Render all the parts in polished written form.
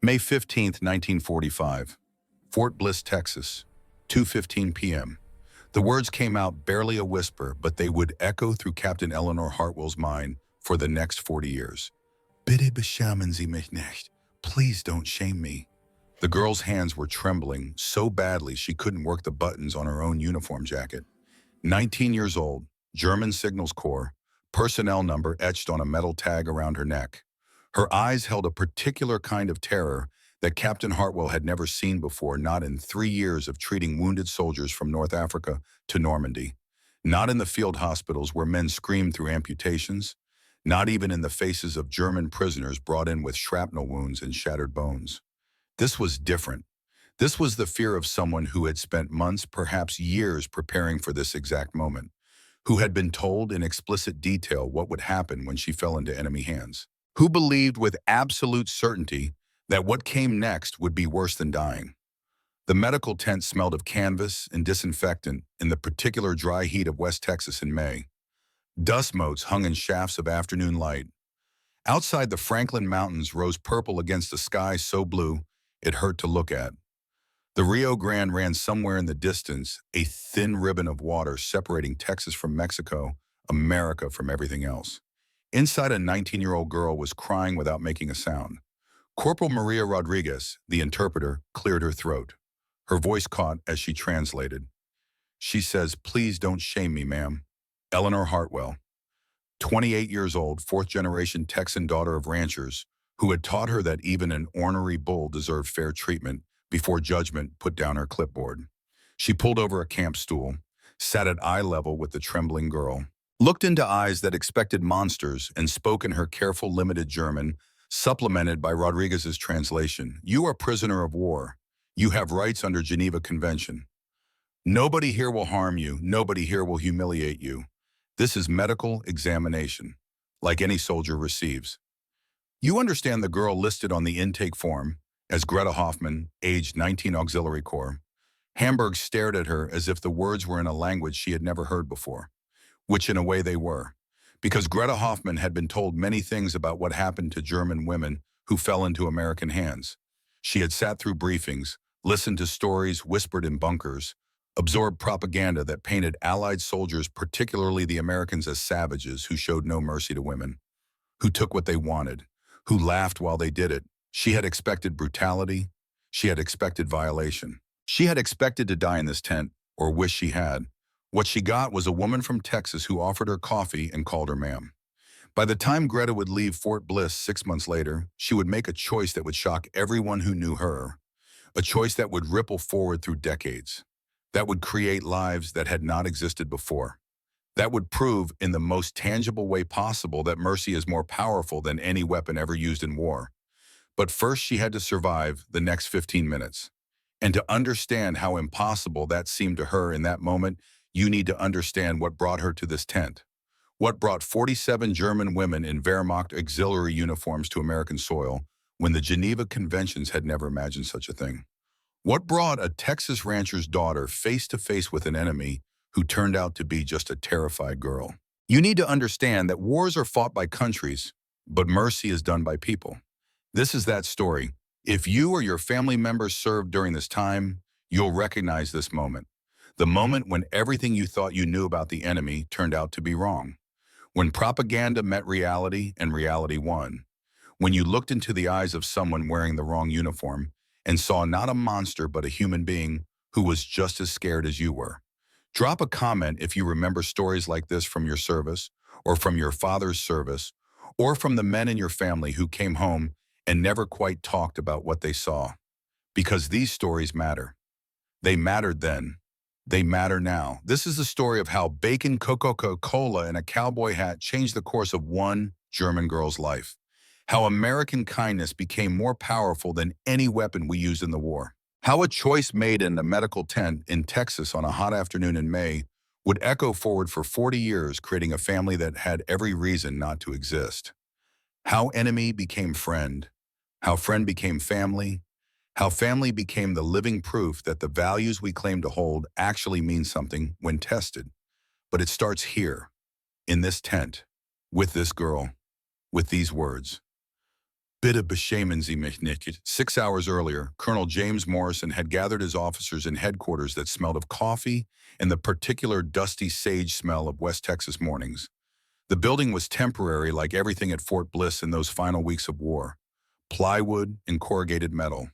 May 15th, 1945, Fort Bliss, Texas, 2:15 p.m. The words came out barely a whisper, but they would echo through Captain Eleanor Hartwell's mind for the next 40 years. Bitte beschämen Sie mich nicht. Please don't shame me. The girl's hands were trembling so badly she couldn't work the buttons on her own uniform jacket. 19 years old, German Signals Corps, personnel number etched on a metal tag around her neck. Her eyes held a particular kind of terror that Captain Hartwell had never seen before, not in 3 years of treating wounded soldiers from North Africa to Normandy, not in the field hospitals where men screamed through amputations, not even in the faces of German prisoners brought in with shrapnel wounds and shattered bones. This was different. This was the fear of someone who had spent months, perhaps years, preparing for this exact moment, who had been told in explicit detail what would happen when she fell into enemy hands, who believed with absolute certainty that what came next would be worse than dying. The medical tent smelled of canvas and disinfectant in the particular dry heat of West Texas in May. Dust motes hung in shafts of afternoon light. Outside, the Franklin Mountains rose purple against a sky so blue it hurt to look at. The Rio Grande ran somewhere in the distance, a thin ribbon of water separating Texas from Mexico, America from everything else. Inside, a 19-year-old girl was crying without making a sound. Corporal Maria Rodriguez, the interpreter, cleared her throat. Her voice caught as she translated. She says, "Please don't shame me, ma'am." Eleanor Hartwell, 28 years old, fourth-generation Texan daughter of ranchers, who had taught her that even an ornery bull deserved fair treatment before judgment, put down her clipboard. She pulled over a camp stool, sat at eye level with the trembling girl, looked into eyes that expected monsters, and spoke in her careful, limited German, supplemented by Rodriguez's translation. "You are prisoner of war. You have rights under Geneva Convention. Nobody here will harm you. Nobody here will humiliate you. This is medical examination, like any soldier receives." You understand, the girl listed on the intake form as Greta Hoffman, age 19, Auxiliary Corps. Hamburg stared at her as if the words were in a language she had never heard before, which in a way they were, because Greta Hoffman had been told many things about what happened to German women who fell into American hands. She had sat through briefings, listened to stories whispered in bunkers, absorbed propaganda that painted Allied soldiers, particularly the Americans, as savages who showed no mercy to women, who took what they wanted, who laughed while they did it. She had expected brutality. She had expected violation. She had expected to die in this tent, or wish she had. What she got was a woman from Texas who offered her coffee and called her ma'am. By the time Greta would leave Fort Bliss 6 months later, she would make a choice that would shock everyone who knew her, a choice that would ripple forward through decades, that would create lives that had not existed before, that would prove in the most tangible way possible that mercy is more powerful than any weapon ever used in war. But first, she had to survive the next 15 minutes. And to understand how impossible that seemed to her in that moment, you need to understand what brought her to this tent. What brought 47 German women in Wehrmacht auxiliary uniforms to American soil when the Geneva Conventions had never imagined such a thing? What brought a Texas rancher's daughter face to face with an enemy who turned out to be just a terrified girl? You need to understand that wars are fought by countries, but mercy is done by people. This is that story. If you or your family members served during this time, you'll recognize this moment. The moment when everything you thought you knew about the enemy turned out to be wrong. When propaganda met reality and reality won. When you looked into the eyes of someone wearing the wrong uniform and saw not a monster but a human being who was just as scared as you were. Drop a comment if you remember stories like this from your service, or from your father's service, or from the men in your family who came home and never quite talked about what they saw. Because these stories matter. They mattered then. They matter now. This is the story of how bacon, Coca-Cola, and a cowboy hat changed the course of one German girl's life. How American kindness became more powerful than any weapon we used in the war. How a choice made in a medical tent in Texas on a hot afternoon in May would echo forward for 40 years, creating a family that had every reason not to exist. How enemy became friend. How friend became family. How family became the living proof that the values we claim to hold actually mean something when tested. But it starts here, in this tent, with this girl, with these words. Bit of beschämen Sie mich nicht. 6 hours earlier, Colonel James Morrison had gathered his officers in headquarters that smelled of coffee and the particular dusty sage smell of West Texas mornings. The building was temporary like everything at Fort Bliss in those final weeks of war. Plywood and corrugated metal.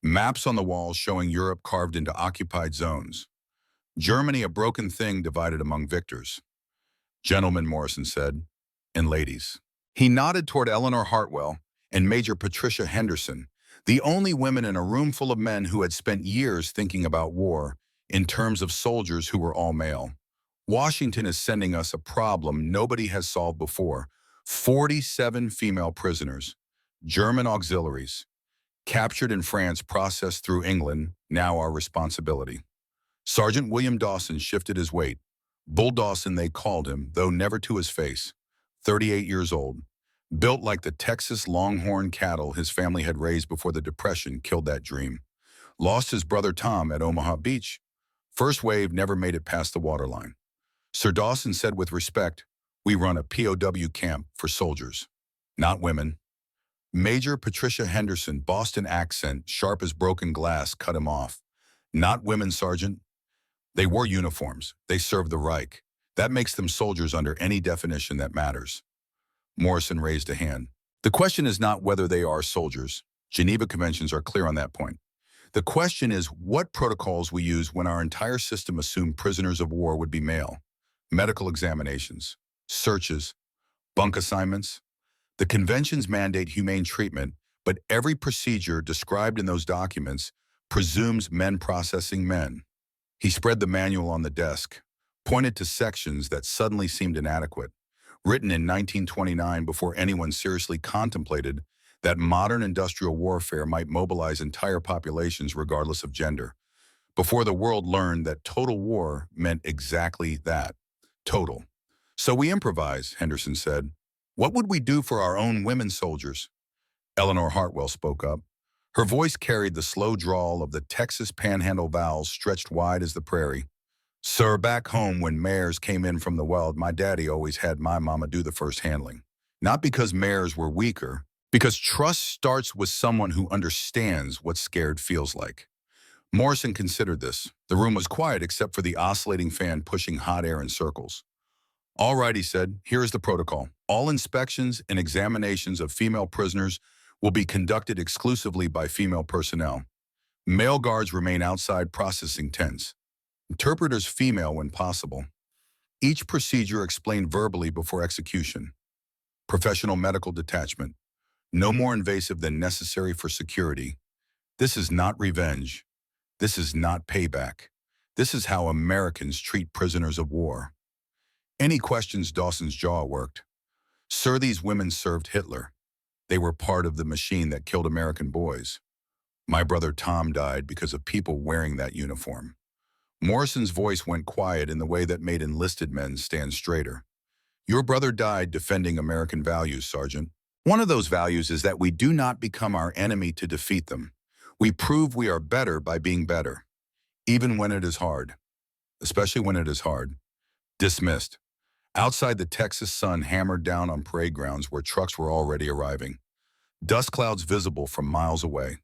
Maps on the walls showing Europe carved into occupied zones. Germany a broken thing divided among victors. Gentlemen, Morrison said, and ladies. He nodded toward Eleanor Hartwell and Major Patricia Henderson, the only women in a room full of men who had spent years thinking about war in terms of soldiers who were all male. Washington is sending us a problem nobody has solved before. 47 female prisoners, German auxiliaries, captured in France, processed through England, now our responsibility. Sergeant William Dawson shifted his weight. Bull Dawson, they called him, though never to his face. 38 years old. Built like the Texas Longhorn cattle his family had raised before the Depression killed that dream. Lost his brother Tom at Omaha Beach. First wave never made it past the waterline. Sir Dawson said with respect, "We run a POW camp for soldiers, not women." Major Patricia Henderson, Boston accent, sharp as broken glass, cut him off. "Not women, Sergeant. They wore uniforms. They served the Reich. That makes them soldiers under any definition that matters." Morrison raised a hand. "The question is not whether they are soldiers. Geneva Conventions are clear on that point. The question is what protocols we use when our entire system assumed prisoners of war would be male. Medical examinations, searches, bunk assignments. The conventions mandate humane treatment, but every procedure described in those documents presumes men processing men." He spread the manual on the desk, pointed to sections that suddenly seemed inadequate, written in 1929 before anyone seriously contemplated that modern industrial warfare might mobilize entire populations regardless of gender, before the world learned that total war meant exactly that, total. "So we improvise," Henderson said. "What would we do for our own women soldiers?" Eleanor Hartwell spoke up. Her voice carried the slow drawl of the Texas Panhandle vowels stretched wide as the prairie. "Sir, back home when mares came in from the weld, my daddy always had my mama do the first handling. Not because mares were weaker, because trust starts with someone who understands what scared feels like." Morrison considered this. The room was quiet except for the oscillating fan pushing hot air in circles. "All right," he said, "here is the protocol. All inspections and examinations of female prisoners will be conducted exclusively by female personnel. Male guards remain outside processing tents. Interpreters female when possible. Each procedure explained verbally before execution. Professional medical detachment. No more invasive than necessary for security. This is not revenge. This is not payback. This is how Americans treat prisoners of war." Any questions? Dawson's jaw worked. "Sir, these women served Hitler. They were part of the machine that killed American boys. My brother Tom died because of people wearing that uniform." Morrison's voice went quiet in the way that made enlisted men stand straighter. "Your brother died defending American values, Sergeant. One of those values is that we do not become our enemy to defeat them. We prove we are better by being better, even when it is hard. Especially when it is hard." Dismissed. Outside, the Texas sun hammered down on parade grounds where trucks were already arriving. Dust clouds visible from miles away.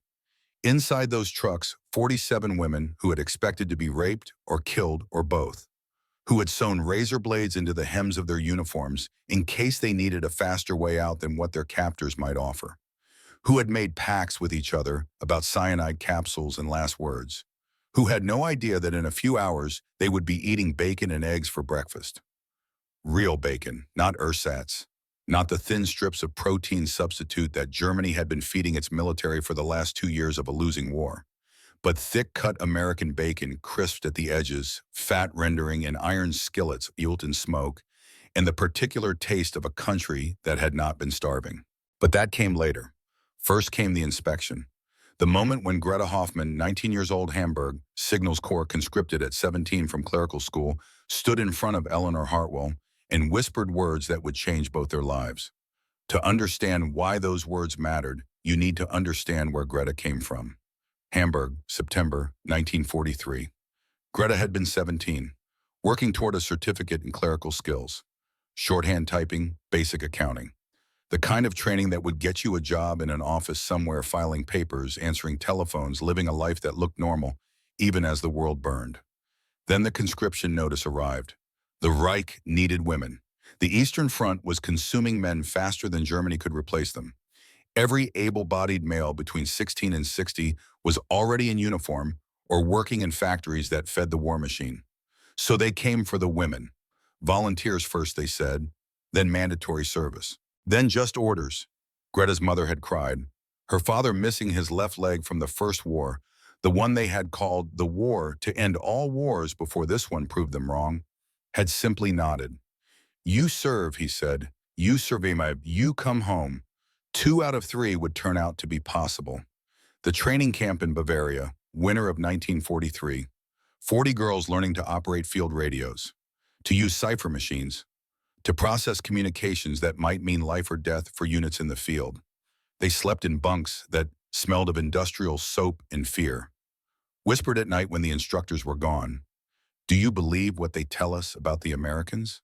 Inside those trucks, 47 women who had expected to be raped or killed or both, who had sewn razor blades into the hems of their uniforms in case they needed a faster way out than what their captors might offer, who had made pacts with each other about cyanide capsules and last words, who had no idea that in a few hours they would be eating bacon and eggs for breakfast. Real bacon, not ersatz, not the thin strips of protein substitute that Germany had been feeding its military for the last 2 years of a losing war, but thick-cut American bacon crisped at the edges, fat rendering in iron skillets fueled in smoke, and the particular taste of a country that had not been starving. But that came later. First came the inspection. The moment when Greta Hoffman, 19 years old, Hamburg, Signals Corps conscripted at 17 from clerical school, stood in front of Eleanor Hartwell and whispered words that would change both their lives. To understand why those words mattered, you need to understand where Greta came from. Hamburg, September 1943. Greta had been 17, working toward a certificate in clerical skills, shorthand typing, basic accounting. The kind of training that would get you a job in an office somewhere filing papers, answering telephones, living a life that looked normal, even as the world burned. Then the conscription notice arrived. The Reich needed women. The Eastern Front was consuming men faster than Germany could replace them. Every able-bodied male between 16 and 60 was already in uniform or working in factories that fed the war machine. So they came for the women. Volunteers first, they said, then mandatory service, then just orders. Greta's mother had cried. Her father, missing his left leg from the first war, the one they had called the war to end all wars before this one proved them wrong, had simply nodded. You serve, he said. You survive. You come home. 2 out of 3 would turn out to be possible. The training camp in Bavaria, winter of 1943. 40 girls learning to operate field radios, to use cipher machines, to process communications that might mean life or death for units in the field. They slept in bunks that smelled of industrial soap and fear. Whispered at night when the instructors were gone. Do you believe what they tell us about the Americans?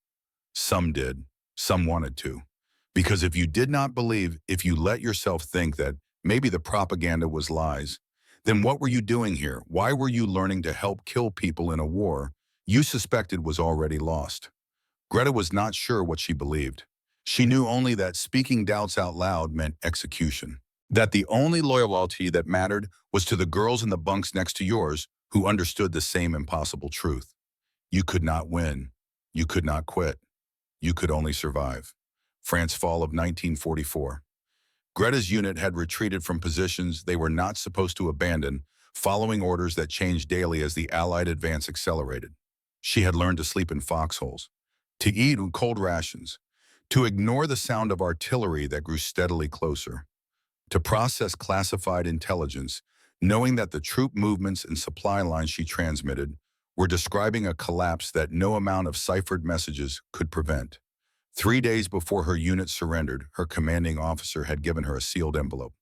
Some did. Some wanted to. Because if you did not believe, if you let yourself think that maybe the propaganda was lies, then what were you doing here? Why were you learning to help kill people in a war you suspected was already lost? Greta was not sure what she believed. She knew only that speaking doubts out loud meant execution. That the only loyalty that mattered was to the girls in the bunks next to yours who understood the same impossible truth. You could not win. You could not quit. You could only survive. France, fall of 1944. Greta's unit had retreated from positions they were not supposed to abandon, following orders that changed daily as the Allied advance accelerated. She had learned to sleep in foxholes, to eat on cold rations, to ignore the sound of artillery that grew steadily closer, to process classified intelligence, knowing that the troop movements and supply lines she transmitted were describing a collapse that no amount of ciphered messages could prevent. 3 days before her unit surrendered, her commanding officer had given her a sealed envelope.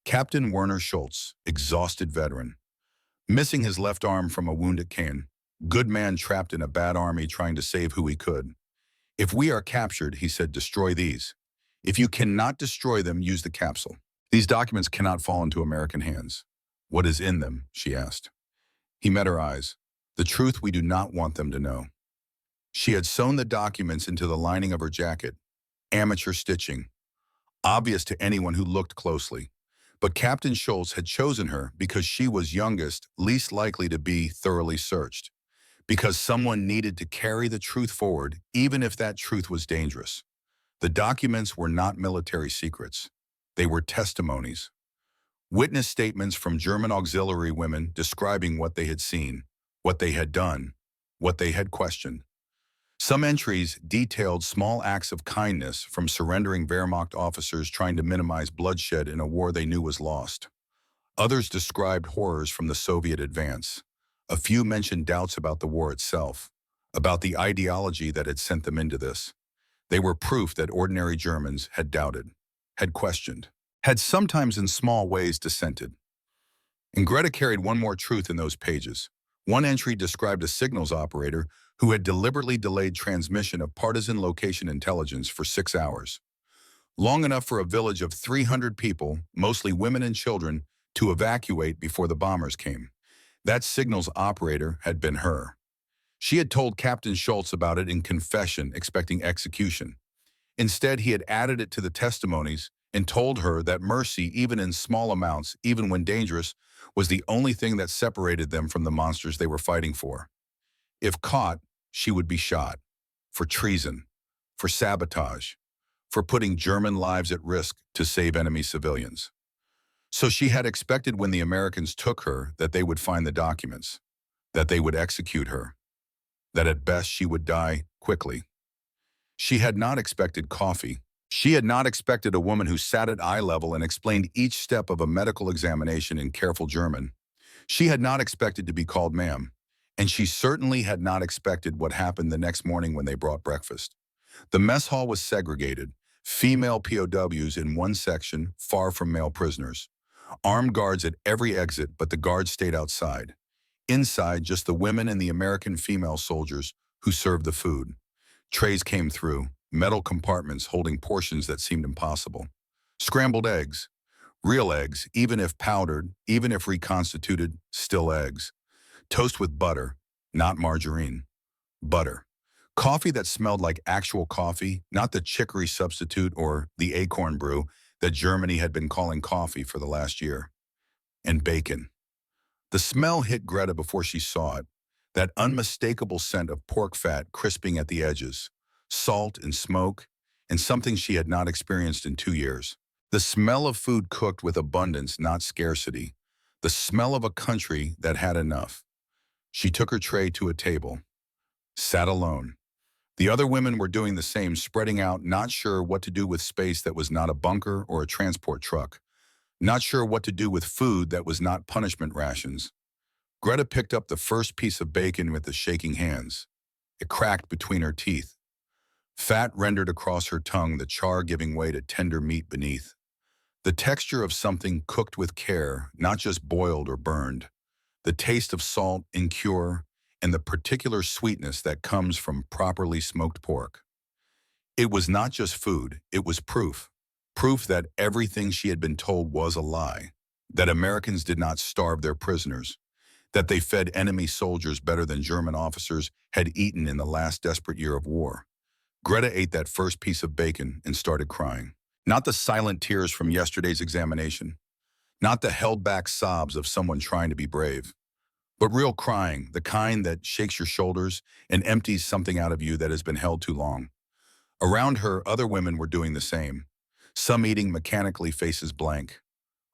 Captain Werner Schultz, exhausted veteran, missing his left arm from a wound at Caen, good man trapped in a bad army trying to save who he could. If we are captured, he said, destroy these. If you cannot destroy them, use the capsule. These documents cannot fall into American hands. What is in them? She asked. He met her eyes. The truth we do not want them to know. She had sewn the documents into the lining of her jacket. Amateur stitching. Obvious to anyone who looked closely. But Captain Schultz had chosen her because she was youngest, least likely to be thoroughly searched. Because someone needed to carry the truth forward, even if that truth was dangerous. The documents were not military secrets. They were testimonies. Witness statements from German auxiliary women describing what they had seen, what they had done, what they had questioned. Some entries detailed small acts of kindness from surrendering Wehrmacht officers trying to minimize bloodshed in a war they knew was lost. Others described horrors from the Soviet advance. A few mentioned doubts about the war itself, about the ideology that had sent them into this. They were proof that ordinary Germans had doubted, had questioned, had sometimes in small ways dissented. And Greta carried one more truth in those pages. One entry described a signals operator who had deliberately delayed transmission of partisan location intelligence for 6 hours, long enough for a village of 300 people, mostly women and children, to evacuate before the bombers came. That signals operator had been her. She had told Captain Schultz about it in confession, expecting execution. Instead, he had added it to the testimonies and told her that mercy, even in small amounts, even when dangerous, was the only thing that separated them from the monsters they were fighting for. If caught, she would be shot. For treason, for sabotage, for putting German lives at risk to save enemy civilians. So she had expected when the Americans took her that they would find the documents, that they would execute her, that at best she would die quickly. She had not expected coffee. She had not expected a woman who sat at eye level and explained each step of a medical examination in careful German. She had not expected to be called ma'am, and she certainly had not expected what happened the next morning when they brought breakfast. The mess hall was segregated, female POWs in one section, far from male prisoners. Armed guards at every exit, but the guards stayed outside. Inside, just the women and the American female soldiers who served the food. Trays came through, metal compartments holding portions that seemed impossible. Scrambled eggs, real eggs, even if powdered, even if reconstituted, still eggs. Toast with butter, not margarine. Butter. Coffee that smelled like actual coffee, not the chicory substitute or the acorn brew that Germany had been calling coffee for the last year. And bacon. The smell hit Greta before she saw it, that unmistakable scent of pork fat crisping at the edges, salt and smoke, and something she had not experienced in 2 years. The smell of food cooked with abundance, not scarcity. The smell of a country that had enough. She took her tray to a table, sat alone. The other women were doing the same, spreading out, not sure what to do with space that was not a bunker or a transport truck. Not sure what to do with food that was not punishment rations. Greta picked up the first piece of bacon with the shaking hands. It cracked between her teeth. Fat rendered across her tongue, the char giving way to tender meat beneath. The texture of something cooked with care, not just boiled or burned. The taste of salt and cure, and the particular sweetness that comes from properly smoked pork. It was not just food, it was proof. Proof that everything she had been told was a lie. That Americans did not starve their prisoners. That they fed enemy soldiers better than German officers had eaten in the last desperate year of war. Greta ate that first piece of bacon and started crying. Not the silent tears from yesterday's examination. Not the held-back sobs of someone trying to be brave. But real crying, the kind that shakes your shoulders and empties something out of you that has been held too long. Around her, other women were doing the same. Some eating mechanically, faces blank.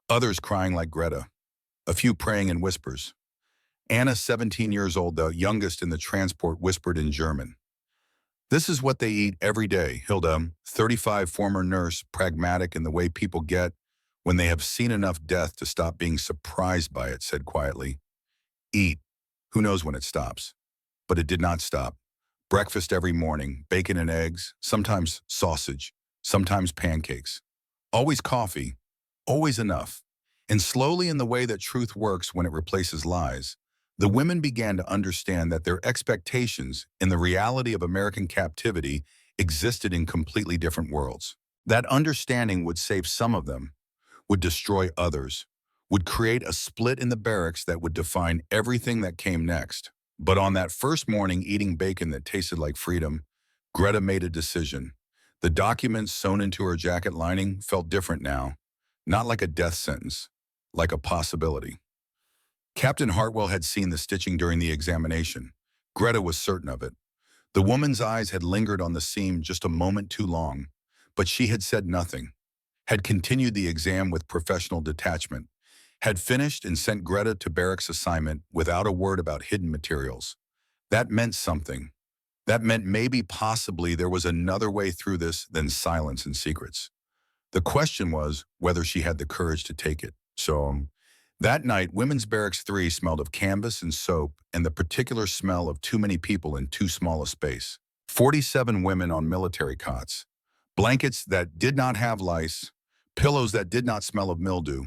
Others crying like Greta. A few praying in whispers. Anna, 17 years old, the youngest in the transport, whispered in German. This is what they eat every day. Hilda, 35, former nurse, pragmatic in the way people get when they have seen enough death to stop being surprised by it, said quietly. Eat. Who knows when it stops? But it did not stop. Breakfast every morning, bacon and eggs, sometimes sausage, sometimes pancakes. Always coffee, always enough. And slowly, in the way that truth works when it replaces lies, the women began to understand that their expectations and the reality of American captivity existed in completely different worlds. That understanding would save some of them, would destroy others, would create a split in the barracks that would define everything that came next. But on that first morning, eating bacon that tasted like freedom, Greta made a decision. The documents sewn into her jacket lining felt different now, not like a death sentence, like a possibility. Captain Hartwell had seen the stitching during the examination. Greta was certain of it. The woman's eyes had lingered on the seam just a moment too long, but she had said nothing, had continued the exam with professional detachment, had finished and sent Greta to barracks assignment without a word about hidden materials. That meant something. That meant maybe, possibly, there was another way through this than silence and secrets. The question was whether she had the courage to take it. So, that night, Women's Barracks 3 smelled of canvas and soap and the particular smell of too many people in too small a space. 47 women on military cots. Blankets that did not have lice, pillows that did not smell of mildew,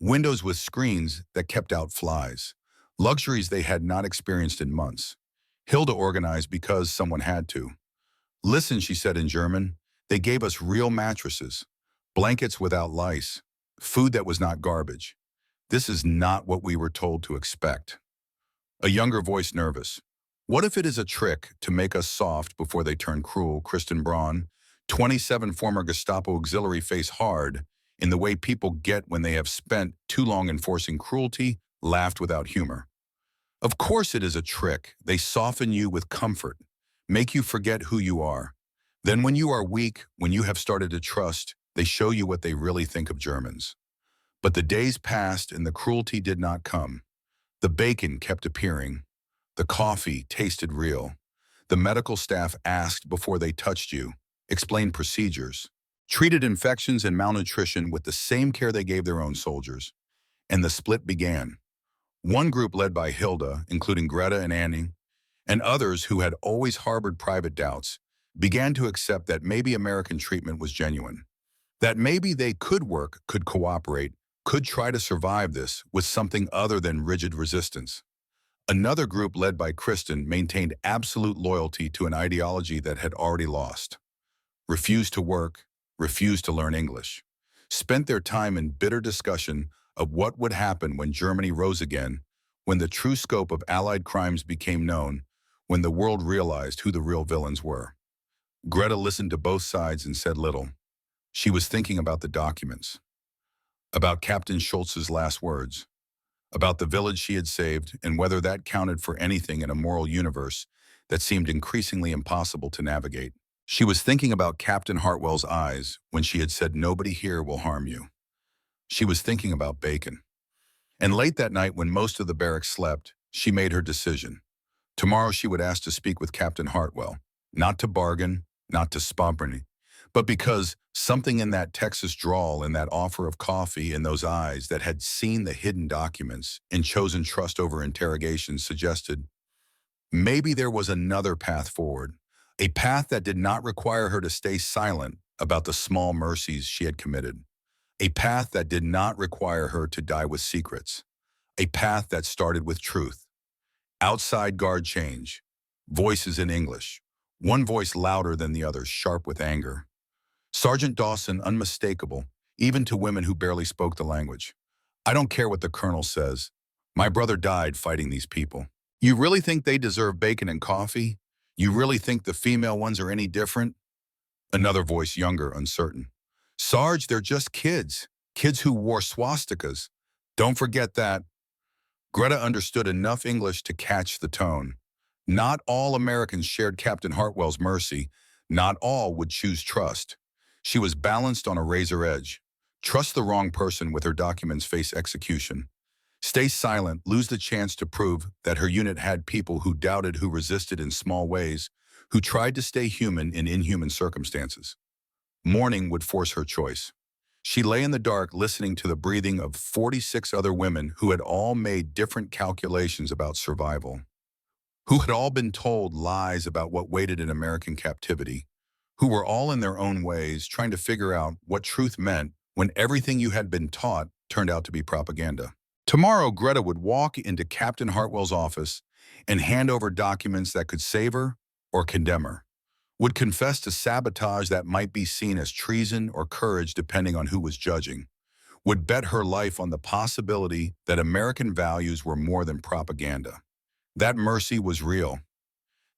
windows with screens that kept out flies, luxuries they had not experienced in months. Hilda organized because someone had to. Listen, she said in German, they gave us real mattresses, blankets without lice, food that was not garbage. This is not what we were told to expect. A younger voice, nervous. What if it is a trick to make us soft before they turn cruel? Kristen Braun, 27, former Gestapo auxiliary, face hard in the way people get when they have spent too long enforcing cruelty, laughed without humor. Of course it is a trick. They soften you with comfort, make you forget who you are. Then when you are weak, when you have started to trust, they show you what they really think of Germans. But the days passed and the cruelty did not come. The bacon kept appearing. The coffee tasted real. The medical staff asked before they touched you, explained procedures, treated infections and malnutrition with the same care they gave their own soldiers. And the split began. One group led by Hilda, including Greta and Annie, and others who had always harbored private doubts, began to accept that maybe American treatment was genuine. That maybe they could work, could cooperate, could try to survive this with something other than rigid resistance. Another group led by Kristen maintained absolute loyalty to an ideology that had already lost. refused to work, refused to learn English, spent their time in bitter discussion of what would happen when Germany rose again, when the true scope of Allied crimes became known, when the world realized who the real villains were. Greta listened to both sides and said little. She was thinking about the documents, about Captain Schultz's last words, about the village she had saved and whether that counted for anything in a moral universe that seemed increasingly impossible to navigate. She was thinking about Captain Hartwell's eyes when she had said, "Nobody here will harm you." She was thinking about Bacon. And late that night, when most of the barracks slept, she made her decision. Tomorrow she would ask to speak with Captain Hartwell, not to bargain, not to spomberny, but because something in that Texas drawl, in that offer of coffee, in those eyes that had seen the hidden documents and chosen trust over interrogation suggested maybe there was another path forward, a path that did not require her to stay silent about the small mercies she had committed, a path that did not require her to die with secrets, a path that started with truth. Outside guard change, voices in English, one voice louder than the other, sharp with anger. Sergeant Dawson unmistakable, even to women who barely spoke the language. "I don't care what the colonel says. My brother died fighting these people. You really think they deserve bacon and coffee? You really think the female ones are any different?" Another voice, younger, uncertain. "Sarge, they're just kids. Kids who wore swastikas. Don't forget that." Greta understood enough English to catch the tone. Not all Americans shared Captain Hartwell's mercy. Not all would choose trust. She was balanced on a razor edge. Trust the wrong person with her documents face execution. Stay silent, lose the chance to prove that her unit had people who doubted, who resisted in small ways, who tried to stay human in inhuman circumstances. Morning would force her choice. She lay in the dark listening to the breathing of 46 other women who had all made different calculations about survival, who had all been told lies about what waited in American captivity, who were all in their own ways trying to figure out what truth meant when everything you had been taught turned out to be propaganda. Tomorrow, Greta would walk into Captain Hartwell's office and hand over documents that could save her or condemn her, would confess to sabotage that might be seen as treason or courage depending on who was judging, would bet her life on the possibility that American values were more than propaganda. That mercy was real.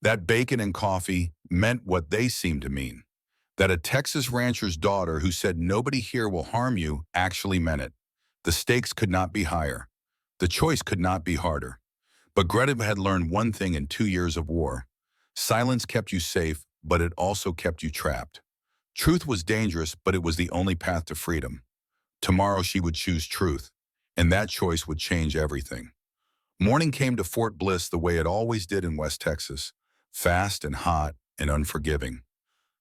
That bacon and coffee meant what they seemed to mean. That a Texas rancher's daughter who said nobody here will harm you actually meant it. The stakes could not be higher. The choice could not be harder. But Greta had learned one thing in 2 years of war. Silence kept you safe, but it also kept you trapped. Truth was dangerous, but it was the only path to freedom. Tomorrow she would choose truth, and that choice would change everything. Morning came to Fort Bliss the way it always did in West Texas, fast and hot and unforgiving.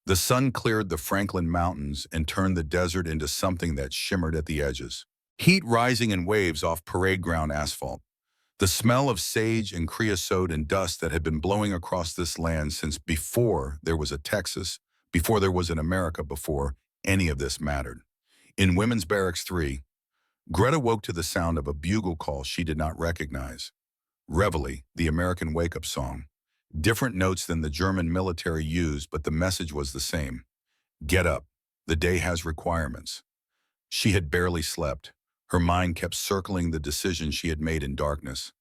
The sun cleared the Franklin Mountains and turned the desert into something that shimmered at the edges. Heat rising in waves off parade ground asphalt. The smell of sage and creosote and dust that had been blowing across this land since before there was a Texas, before there was an America, before any of this mattered. In Women's Barracks 3, Greta woke to the sound of a bugle call she did not recognize. Reveille, the American wake-up song. Different notes than the German military used, but the message was the same. Get up. The day has requirements. She had barely slept. Her mind kept circling the decision she had made in darkness.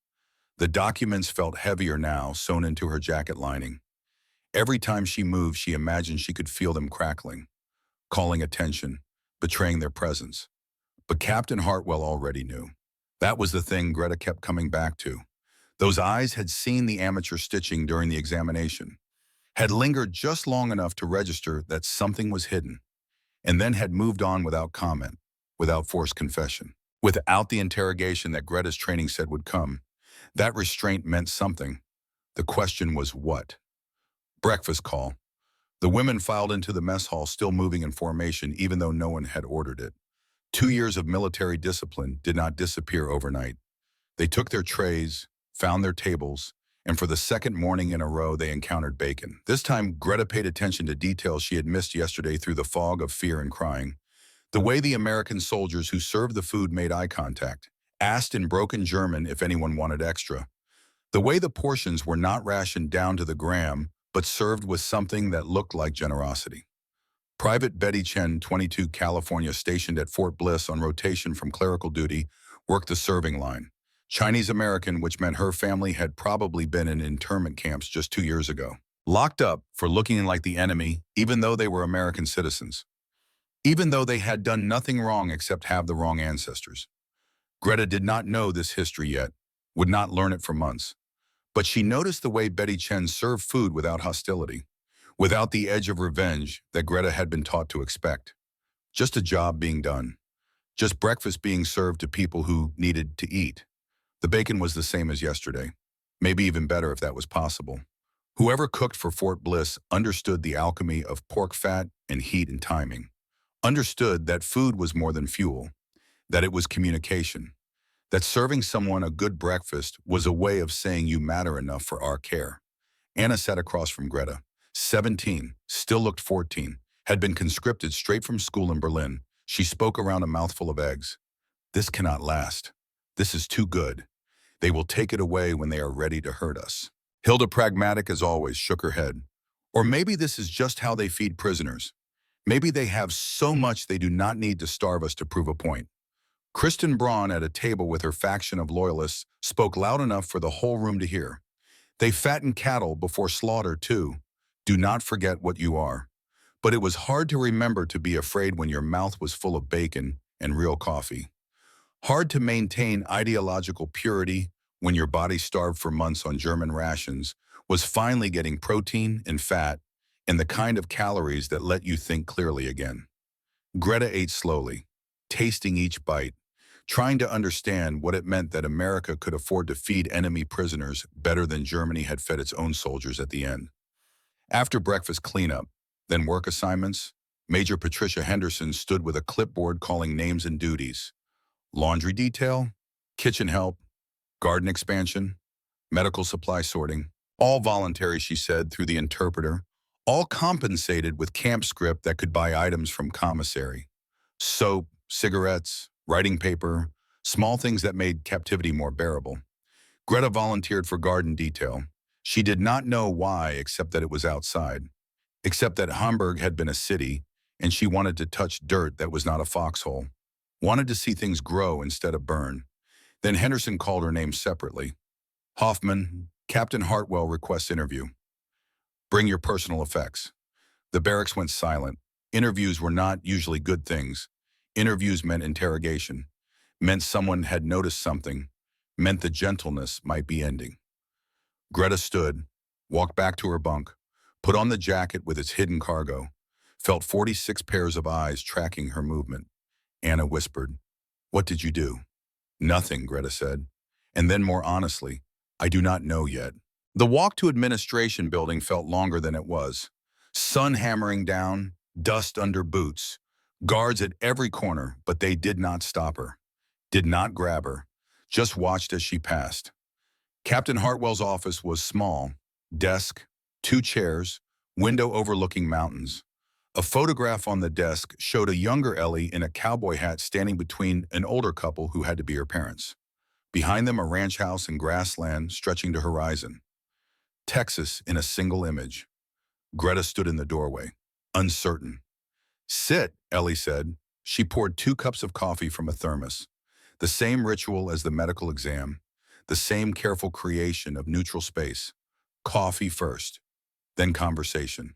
The documents felt heavier now, sewn into her jacket lining. Every time she moved, she imagined she could feel them crackling, calling attention, betraying their presence. But Captain Hartwell already knew. That was the thing Greta kept coming back to. Those eyes had seen the amateur stitching during the examination, had lingered just long enough to register that something was hidden, and then had moved on without comment, without forced confession, without the interrogation that Greta's training said would come. That restraint meant something. The question was what? Breakfast call. The women filed into the mess hall, still moving in formation, even though no one had ordered it. 2 years of military discipline did not disappear overnight. They took their trays, found their tables, and for the second morning in a row, they encountered bacon. This time, Greta paid attention to details she had missed yesterday through the fog of fear and crying. The way the American soldiers who served the food made eye contact, asked in broken German if anyone wanted extra. The way the portions were not rationed down to the gram, but served with something that looked like generosity. Private Betty Chen, 22, California, stationed at Fort Bliss on rotation from clerical duty, worked the serving line. Chinese American, which meant her family had probably been in internment camps just 2 years ago. Locked up for looking like the enemy, even though they were American citizens. Even though they had done nothing wrong except have the wrong ancestors. Greta did not know this history yet, would not learn it for months. But she noticed the way Betty Chen served food without hostility, without the edge of revenge that Greta had been taught to expect. Just a job being done. Just breakfast being served to people who needed to eat. The bacon was the same as yesterday. Maybe even better if that was possible. Whoever cooked for Fort Bliss understood the alchemy of pork fat and heat and timing. Understood that food was more than fuel, that it was communication, that serving someone a good breakfast was a way of saying you matter enough for our care. Anna sat across from Greta, 17, still looked 14, had been conscripted straight from school in Berlin. She spoke around a mouthful of eggs. This cannot last. This is too good. They will take it away when they are ready to hurt us. Hilda, pragmatic as always, shook her head. Or maybe this is just how they feed prisoners. Maybe they have so much they do not need to starve us to prove a point. Kristen Braun, at a table with her faction of loyalists, spoke loud enough for the whole room to hear. They fatten cattle before slaughter, too. Do not forget what you are. But it was hard to remember to be afraid when your mouth was full of bacon and real coffee. Hard to maintain ideological purity when your body, starved for months on German rations, was finally getting protein and fat and the kind of calories that let you think clearly again. Greta ate slowly, tasting each bite, trying to understand what it meant that America could afford to feed enemy prisoners better than Germany had fed its own soldiers at the end. After breakfast cleanup, then work assignments, Major Patricia Henderson stood with a clipboard calling names and duties. Laundry detail, kitchen help, garden expansion, medical supply sorting. All voluntary, she said through the interpreter, all compensated with camp script that could buy items from commissary. Soap, cigarettes, writing paper, small things that made captivity more bearable. Greta volunteered for garden detail. She did not know why except that it was outside, except that Hamburg had been a city, and she wanted to touch dirt that was not a foxhole, wanted to see things grow instead of burn. Then Henderson called her name separately. Hoffman, Captain Hartwell requests interview. Bring your personal effects. The barracks went silent. Interviews were not usually good things. Interviews meant interrogation, meant someone had noticed something, meant the gentleness might be ending. Greta stood, walked back to her bunk, put on the jacket with its hidden cargo, felt 46 pairs of eyes tracking her movement. Anna whispered, "What did you do?" "Nothing," Greta said. And then more honestly, "I do not know yet." The walk to administration building felt longer than it was. Sun hammering down, dust under boots, guards at every corner, but they did not stop her, did not grab her, just watched as she passed. Captain Hartwell's office was small, desk, 2 chairs, window overlooking mountains. A photograph on the desk showed a younger Ellie in a cowboy hat standing between an older couple who had to be her parents. Behind them, a ranch house and grassland stretching to horizon. Texas in a single image. Greta stood in the doorway, uncertain. "Sit," Ellie said. She poured 2 cups of coffee from a thermos. The same ritual as the medical exam, the same careful creation of neutral space. Coffee first, then conversation.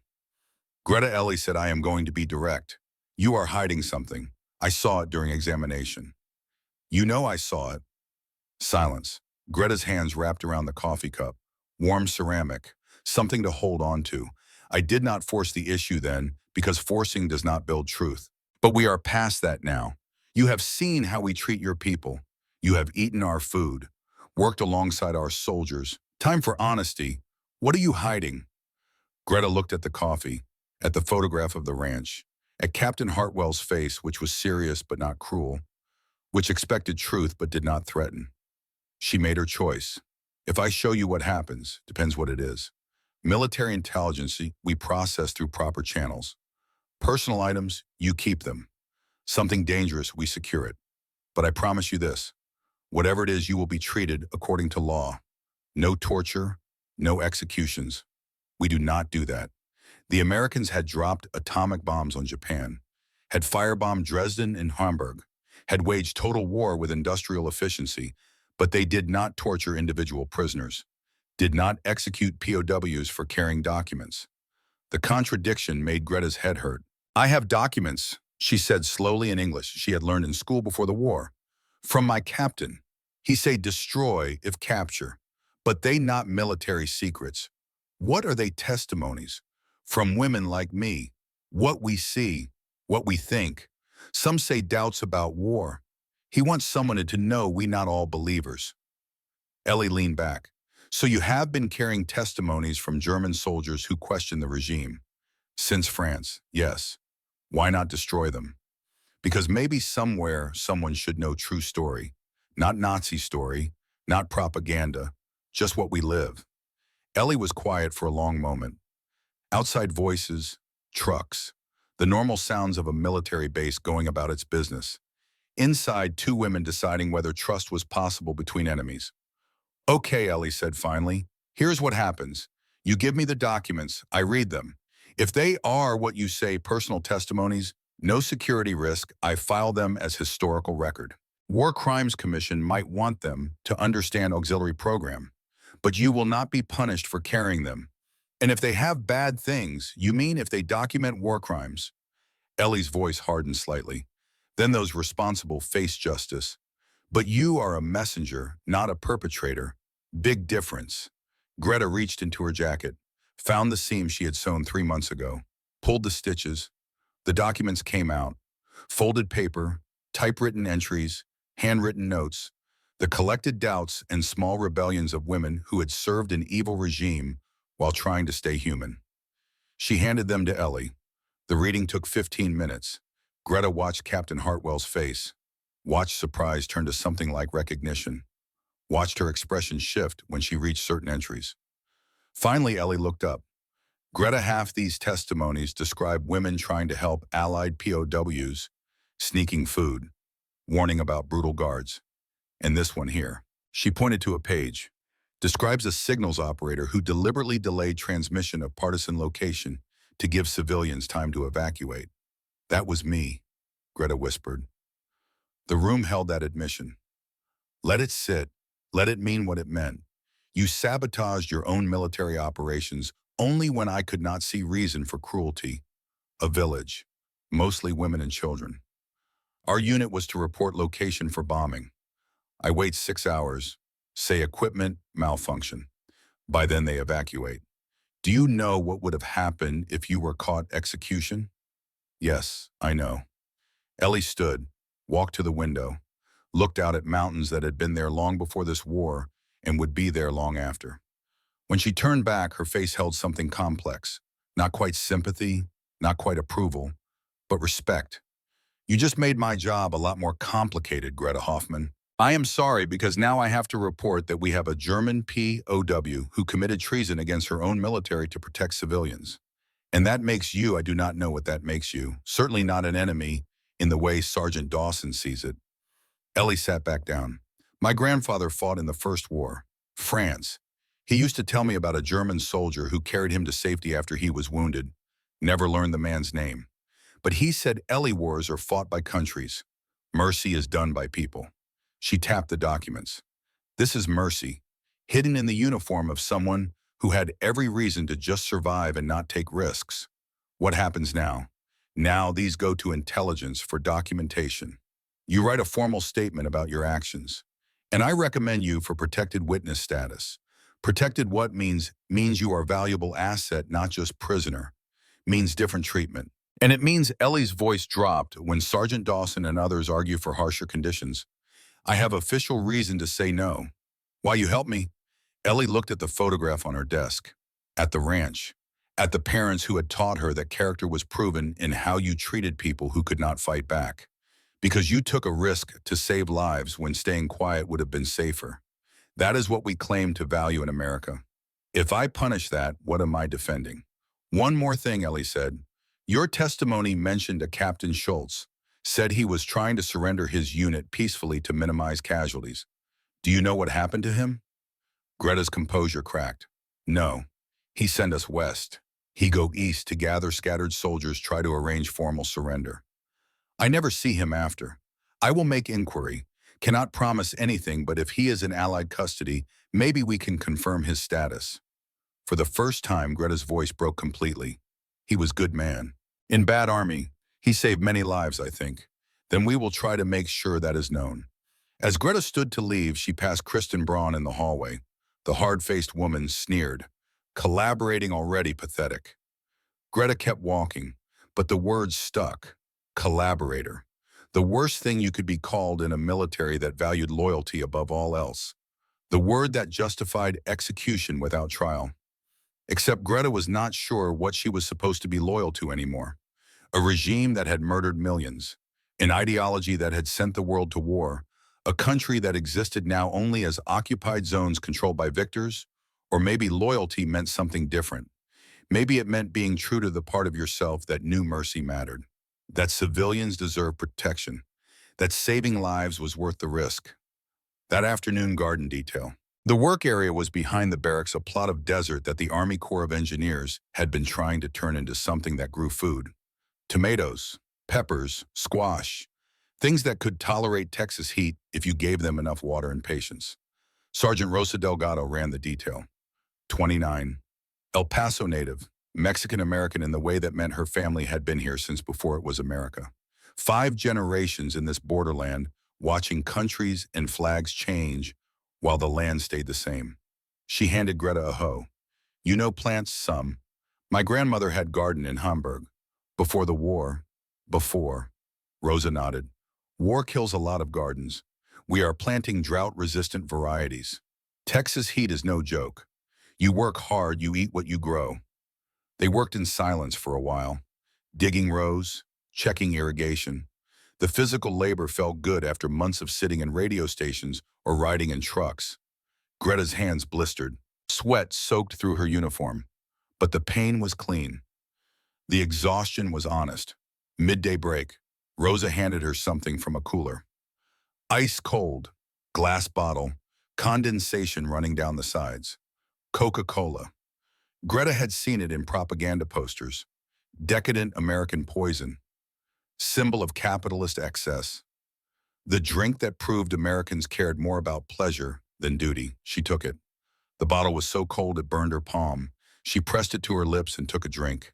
Greta, Ellie said, "I am going to be direct. You are hiding something. I saw it during examination." "You know I saw it." Silence. Greta's hands wrapped around the coffee cup. Warm ceramic, something to hold on to. "I did not force the issue then, because forcing does not build truth. But we are past that now. You have seen how we treat your people. You have eaten our food, worked alongside our soldiers. Time for honesty. What are you hiding?" Greta looked at the coffee, at the photograph of the ranch, at Captain Hartwell's face, which was serious but not cruel, which expected truth but did not threaten. She made her choice. If I show you what happens, depends what it is. Military intelligence, we process through proper channels. Personal items, you keep them. Something dangerous, we secure it. But I promise you this, whatever it is, you will be treated according to law. No torture, no executions. We do not do that. The Americans had dropped atomic bombs on Japan, had firebombed Dresden and Hamburg, had waged total war with industrial efficiency, but they did not torture individual prisoners, did not execute POWs for carrying documents. The contradiction made Greta's head hurt. "I have documents," she said slowly in English she had learned in school before the war. "From my captain. He say destroy if capture. But they not military secrets. What are they testimonies? From women like me. What we see, what we think. Some say doubts about war. He wants someone to know we not all believers." Ellie leaned back. "So you have been carrying testimonies from German soldiers who question the regime. Since France, yes. Why not destroy them? Because maybe somewhere someone should know true story. Not Nazi story, not propaganda, just what we live." Ellie was quiet for a long moment. Outside voices, trucks, the normal sounds of a military base going about its business. Inside, two women deciding whether trust was possible between enemies. "Okay," Ellie said finally. "Here's what happens. You give me the documents, I read them. If they are what you say, personal testimonies, no security risk, I file them as historical record. War Crimes Commission might want them to understand auxiliary program, but you will not be punished for carrying them. And if they have bad things, you mean if they document war crimes?" Ellie's voice hardened slightly. "Then those responsible face justice. But you are a messenger, not a perpetrator. Big difference." Greta reached into her jacket, found the seam she had sewn 3 months ago, pulled the stitches. The documents came out. Folded paper, typewritten entries, handwritten notes, the collected doubts and small rebellions of women who had served an evil regime while trying to stay human. She handed them to Ellie. The reading took 15 minutes. Greta watched Captain Hartwell's face, watched surprise turn to something like recognition, watched her expression shift when she reached certain entries. Finally, Ellie looked up. "Greta, half these testimonies describe women trying to help Allied POWs, sneaking food, warning about brutal guards. And this one here," she pointed to a page, "describes a signals operator who deliberately delayed transmission of partisan location to give civilians time to evacuate. That was me," Greta whispered. The room held that admission. "Let it sit. Let it mean what it meant. You sabotaged your own military operations only when I could not see reason for cruelty. A village, mostly women and children. Our unit was to report location for bombing. I wait 6 hours, say equipment malfunction. By then they evacuate. Do you know what would have happened if you were caught execution?" "Yes, I know." Ellie stood, walked to the window, looked out at mountains that had been there long before this war and would be there long after. When she turned back, her face held something complex. Not quite sympathy, not quite approval, but respect. "You just made my job a lot more complicated, Greta Hoffman. I am sorry because now I have to report that we have a German POW who committed treason against her own military to protect civilians. And that makes you, I do not know what that makes you, certainly not an enemy in the way Sergeant Dawson sees it." Ellie sat back down. "My grandfather fought in the First War, France. He used to tell me about a German soldier who carried him to safety after he was wounded. Never learned the man's name. But he said Ellie wars are fought by countries. Mercy is done by people." She tapped the documents. "This is mercy, hidden in the uniform of someone who had every reason to just survive and not take risks. What happens now? Now these go to intelligence for documentation. You write a formal statement about your actions. And I recommend you for protected witness status. Protected what means you are a valuable asset, not just prisoner. Means different treatment. And it means," Ellie's voice dropped when Sergeant Dawson and others argue for harsher conditions, "I have official reason to say no. Why you help me?" Ellie looked at the photograph on her desk, at the ranch, at the parents who had taught her that character was proven in how you treated people who could not fight back. Because you took a risk to save lives when staying quiet would have been safer. That is what we claim to value in America. If I punish that, what am I defending? One more thing, Ellie said. Your testimony mentioned a Captain Schultz, said he was trying to surrender his unit peacefully to minimize casualties. Do you know what happened to him? Greta's composure cracked. No. He sent us west. He go east to gather scattered soldiers, try to arrange formal surrender. I never see him after. I will make inquiry. Cannot promise anything, but if he is in Allied custody, maybe we can confirm his status. For the first time, Greta's voice broke completely. He was good man. In bad army, he saved many lives, I think. Then we will try to make sure that is known. As Greta stood to leave, she passed Kristen Braun in the hallway. The hard-faced woman sneered. Collaborating already pathetic. Greta kept walking, but the words stuck. Collaborator. The worst thing you could be called in a military that valued loyalty above all else. The word that justified execution without trial. Except Greta was not sure what she was supposed to be loyal to anymore. A regime that had murdered millions. An ideology that had sent the world to war. A country that existed now only as occupied zones controlled by victors. Or maybe loyalty meant something different. Maybe it meant being true to the part of yourself that knew mercy mattered. That civilians deserved protection. That saving lives was worth the risk. That afternoon garden detail. The work area was behind the barracks, a plot of desert that the Army Corps of Engineers had been trying to turn into something that grew food. Tomatoes, peppers, squash, things that could tolerate Texas heat if you gave them enough water and patience. Sergeant Rosa Delgado ran the detail. 29. El Paso native, Mexican-American in the way that meant her family had been here since before it was America. 5 generations in this borderland, watching countries and flags change while the land stayed the same. She handed Greta a hoe. You know plants some. My grandmother had garden in Hamburg. Before the war. Before. Rosa nodded. War kills a lot of gardens. We are planting drought-resistant varieties. Texas heat is no joke. You work hard, you eat what you grow. They worked in silence for a while, digging rows, checking irrigation. The physical labor felt good after months of sitting in radio stations or riding in trucks. Greta's hands blistered, sweat soaked through her uniform. But the pain was clean. The exhaustion was honest. Midday break. Rosa handed her something from a cooler. Ice cold, glass bottle, condensation running down the sides. Coca-Cola. Greta had seen it in propaganda posters. Decadent American poison. Symbol of capitalist excess. The drink that proved Americans cared more about pleasure than duty. She took it. The bottle was so cold it burned her palm. She pressed it to her lips and took a drink.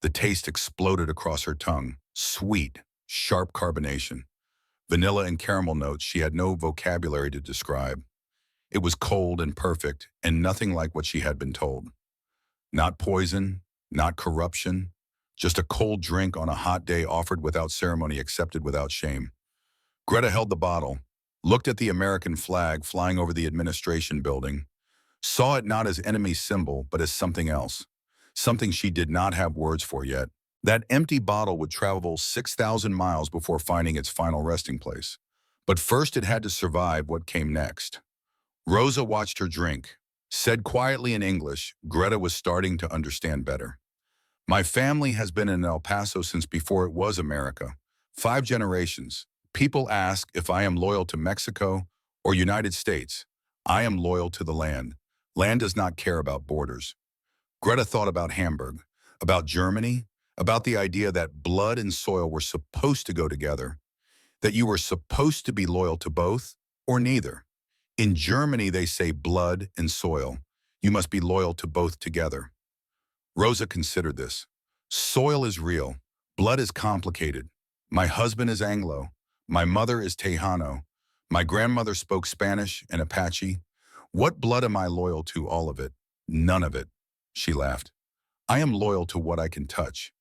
The taste exploded across her tongue. Sweet, sharp carbonation. Vanilla and caramel notes she had no vocabulary to describe. It was cold and perfect, and nothing like what she had been told. Not poison, not corruption, just a cold drink on a hot day offered without ceremony, accepted without shame. Greta held the bottle, looked at the American flag flying over the administration building, saw it not as enemy symbol, but as something else, something she did not have words for yet. That empty bottle would travel 6,000 miles before finding its final resting place. But first it had to survive what came next. Rosa watched her drink, said quietly in English. Greta was starting to understand better. My family has been in El Paso since before it was America. 5 generations. People ask if I am loyal to Mexico or United States. I am loyal to the land. Land does not care about borders. Greta thought about Hamburg, about Germany, about the idea that blood and soil were supposed to go together, that you were supposed to be loyal to both or neither. In Germany, they say blood and soil. You must be loyal to both together. Rosa considered this. Soil is real. Blood is complicated. My husband is Anglo. My mother is Tejano. My grandmother spoke Spanish and Apache. What blood am I loyal to? All of it. None of it. She laughed. I am loyal to what I can touch.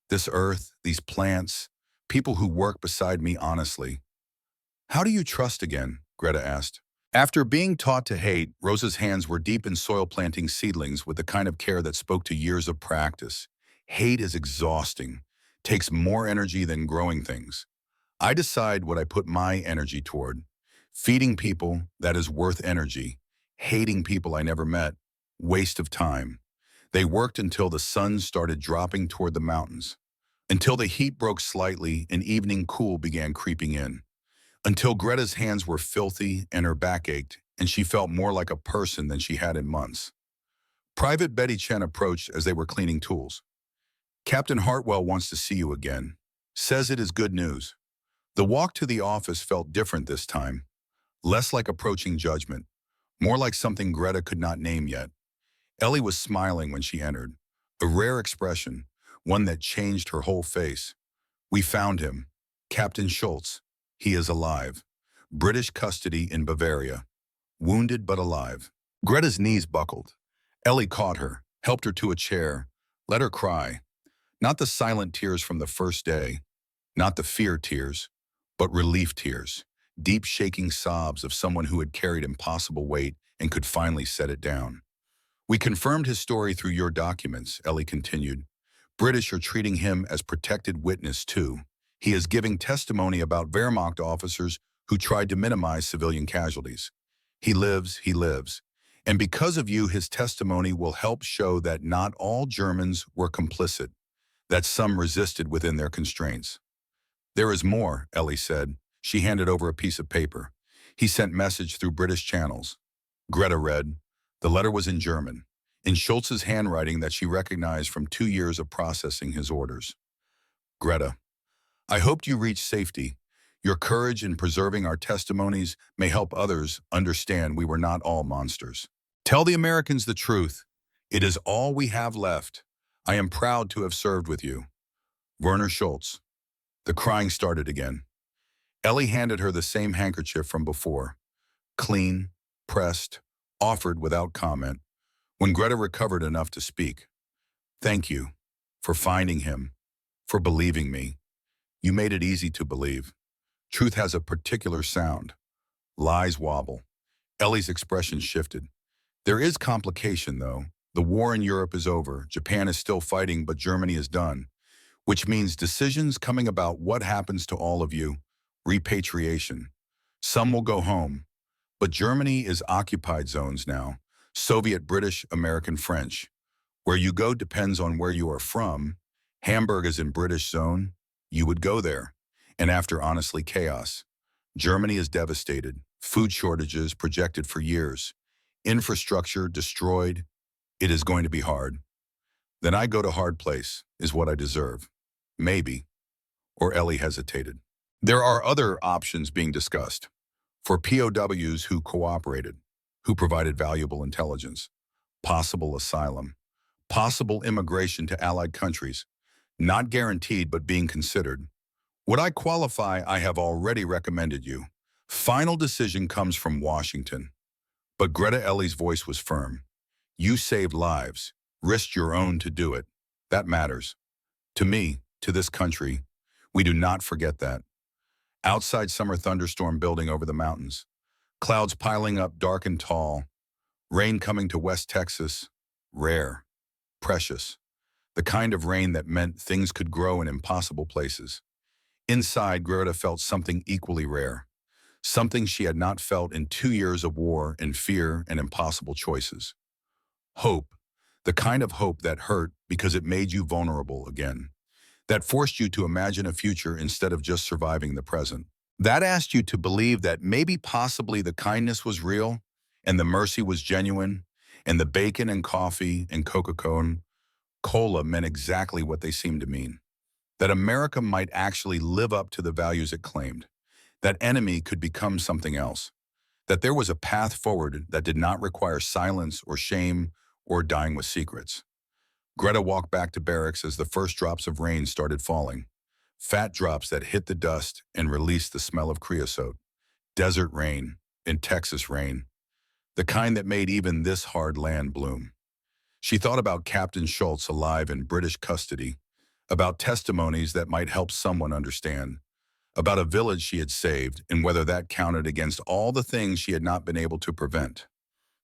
This earth, these plants, people who work beside me honestly. How do you trust again? Greta asked. After being taught to hate, Rosa's hands were deep in soil planting seedlings with the kind of care that spoke to years of practice. Hate is exhausting, takes more energy than growing things. I decide what I put my energy toward. Feeding people, that is worth energy. Hating people I never met, waste of time. They worked until the sun started dropping toward the mountains, until the heat broke slightly and evening cool began creeping in. Until Greta's hands were filthy and her back ached, and she felt more like a person than she had in months. Private Betty Chen approached as they were cleaning tools. Captain Hartwell wants to see you again. Says it is good news. The walk to the office felt different this time. Less like approaching judgment. More like something Greta could not name yet. Ellie was smiling when she entered. A rare expression, one that changed her whole face. We found him. Captain Schultz. He is alive. British custody in Bavaria. Wounded but alive. Greta's knees buckled. Ellie caught her, helped her to a chair, let her cry. Not the silent tears from the first day, not the fear tears, but relief tears, deep shaking sobs of someone who had carried impossible weight and could finally set it down. We confirmed his story through your documents, Ellie continued. British are treating him as protected witness too. He is giving testimony about Wehrmacht officers who tried to minimize civilian casualties. He lives. And because of you, his testimony will help show that not all Germans were complicit, that some resisted within their constraints. There is more, Ellie said. She handed over a piece of paper. He sent message through British channels. Greta read. The letter was in German, in Schultz's handwriting that she recognized from 2 years of processing his orders. Greta, I hoped you reached safety. Your courage in preserving our testimonies may help others understand we were not all monsters. Tell the Americans the truth. It is all we have left. I am proud to have served with you. Werner Schultz. The crying started again. Ellie handed her the same handkerchief from before. Clean, pressed, offered without comment. When Greta recovered enough to speak. Thank you for finding him, for believing me. You made it easy to believe. Truth has a particular sound. Lies wobble. Ellie's expression shifted. There is complication, though. The war in Europe is over. Japan is still fighting, but Germany is done. Which means decisions coming about what happens to all of you. Repatriation. Some will go home. But Germany is occupied zones now. Soviet, British, American, French. Where you go depends on where you are from. Hamburg is in British zone. You would go there. And after, honestly, chaos. Germany is devastated. Food shortages projected for years. Infrastructure destroyed. It is going to be hard. Then I go to hard place, is what I deserve. Maybe. Or Ellie hesitated. There are other options being discussed. For POWs who cooperated, who provided valuable intelligence. Possible asylum. Possible immigration to allied countries. Not guaranteed, but being considered. Would I qualify? I have already recommended you. Final decision comes from Washington. But Greta Ellie's voice was firm. You saved lives, risked your own to do it. That matters. To me, to this country, we do not forget that. Outside summer thunderstorm building over the mountains. Clouds piling up dark and tall. Rain coming to West Texas. Rare. Precious. The kind of rain that meant things could grow in impossible places. Inside, Greta felt something equally rare. Something she had not felt in 2 years of war and fear and impossible choices. Hope. The kind of hope that hurt because it made you vulnerable again. That forced you to imagine a future instead of just surviving the present. That asked you to believe that maybe possibly the kindness was real and the mercy was genuine and the bacon and coffee and Coca-Cola meant exactly what they seemed to mean. That America might actually live up to the values it claimed. That enemy could become something else. That there was a path forward that did not require silence or shame or dying with secrets. Greta walked back to barracks as the first drops of rain started falling. Fat drops that hit the dust and released the smell of creosote. Desert rain and Texas rain. The kind that made even this hard land bloom. She thought about Captain Schultz alive in British custody, about testimonies that might help someone understand, about a village she had saved and whether that counted against all the things she had not been able to prevent.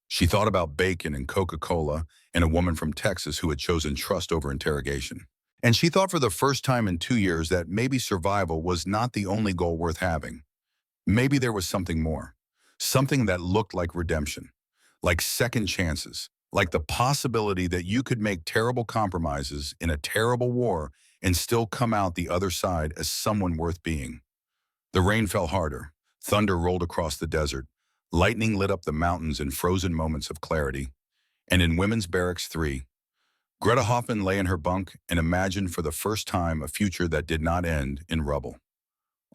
She thought about bacon and Coca-Cola and a woman from Texas who had chosen trust over interrogation. And she thought for the first time in 2 years that maybe survival was not the only goal worth having. Maybe there was something more, something that looked like redemption, like second chances, like the possibility that you could make terrible compromises in a terrible war and still come out the other side as someone worth being. The rain fell harder. Thunder rolled across the desert. Lightning lit up the mountains in frozen moments of clarity. And in Women's Barracks 3, Greta Hoffman lay in her bunk and imagined for the first time a future that did not end in rubble.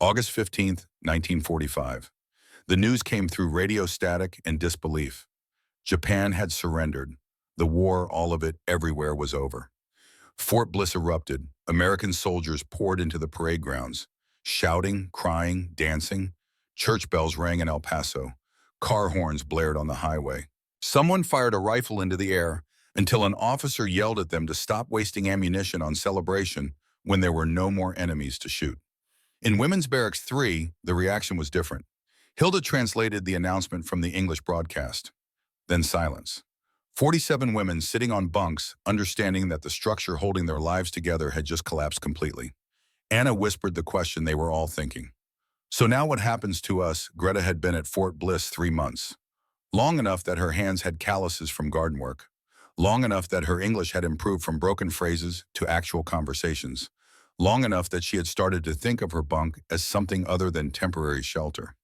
August 15th, 1945. The news came through radio static and disbelief. Japan had surrendered. The war, all of it, everywhere was over. Fort Bliss erupted. American soldiers poured into the parade grounds, shouting, crying, dancing. Church bells rang in El Paso. Car horns blared on the highway. Someone fired a rifle into the air until an officer yelled at them to stop wasting ammunition on celebration when there were no more enemies to shoot. In Women's Barracks 3, the reaction was different. Hilda translated the announcement from the English broadcast. Then silence. 47 women sitting on bunks, understanding that the structure holding their lives together had just collapsed completely. Anna whispered the question they were all thinking. So now what happens to us? Greta had been at Fort Bliss 3 months. Long enough that her hands had calluses from garden work. Long enough that her English had improved from broken phrases to actual conversations. Long enough that she had started to think of her bunk as something other than temporary shelter.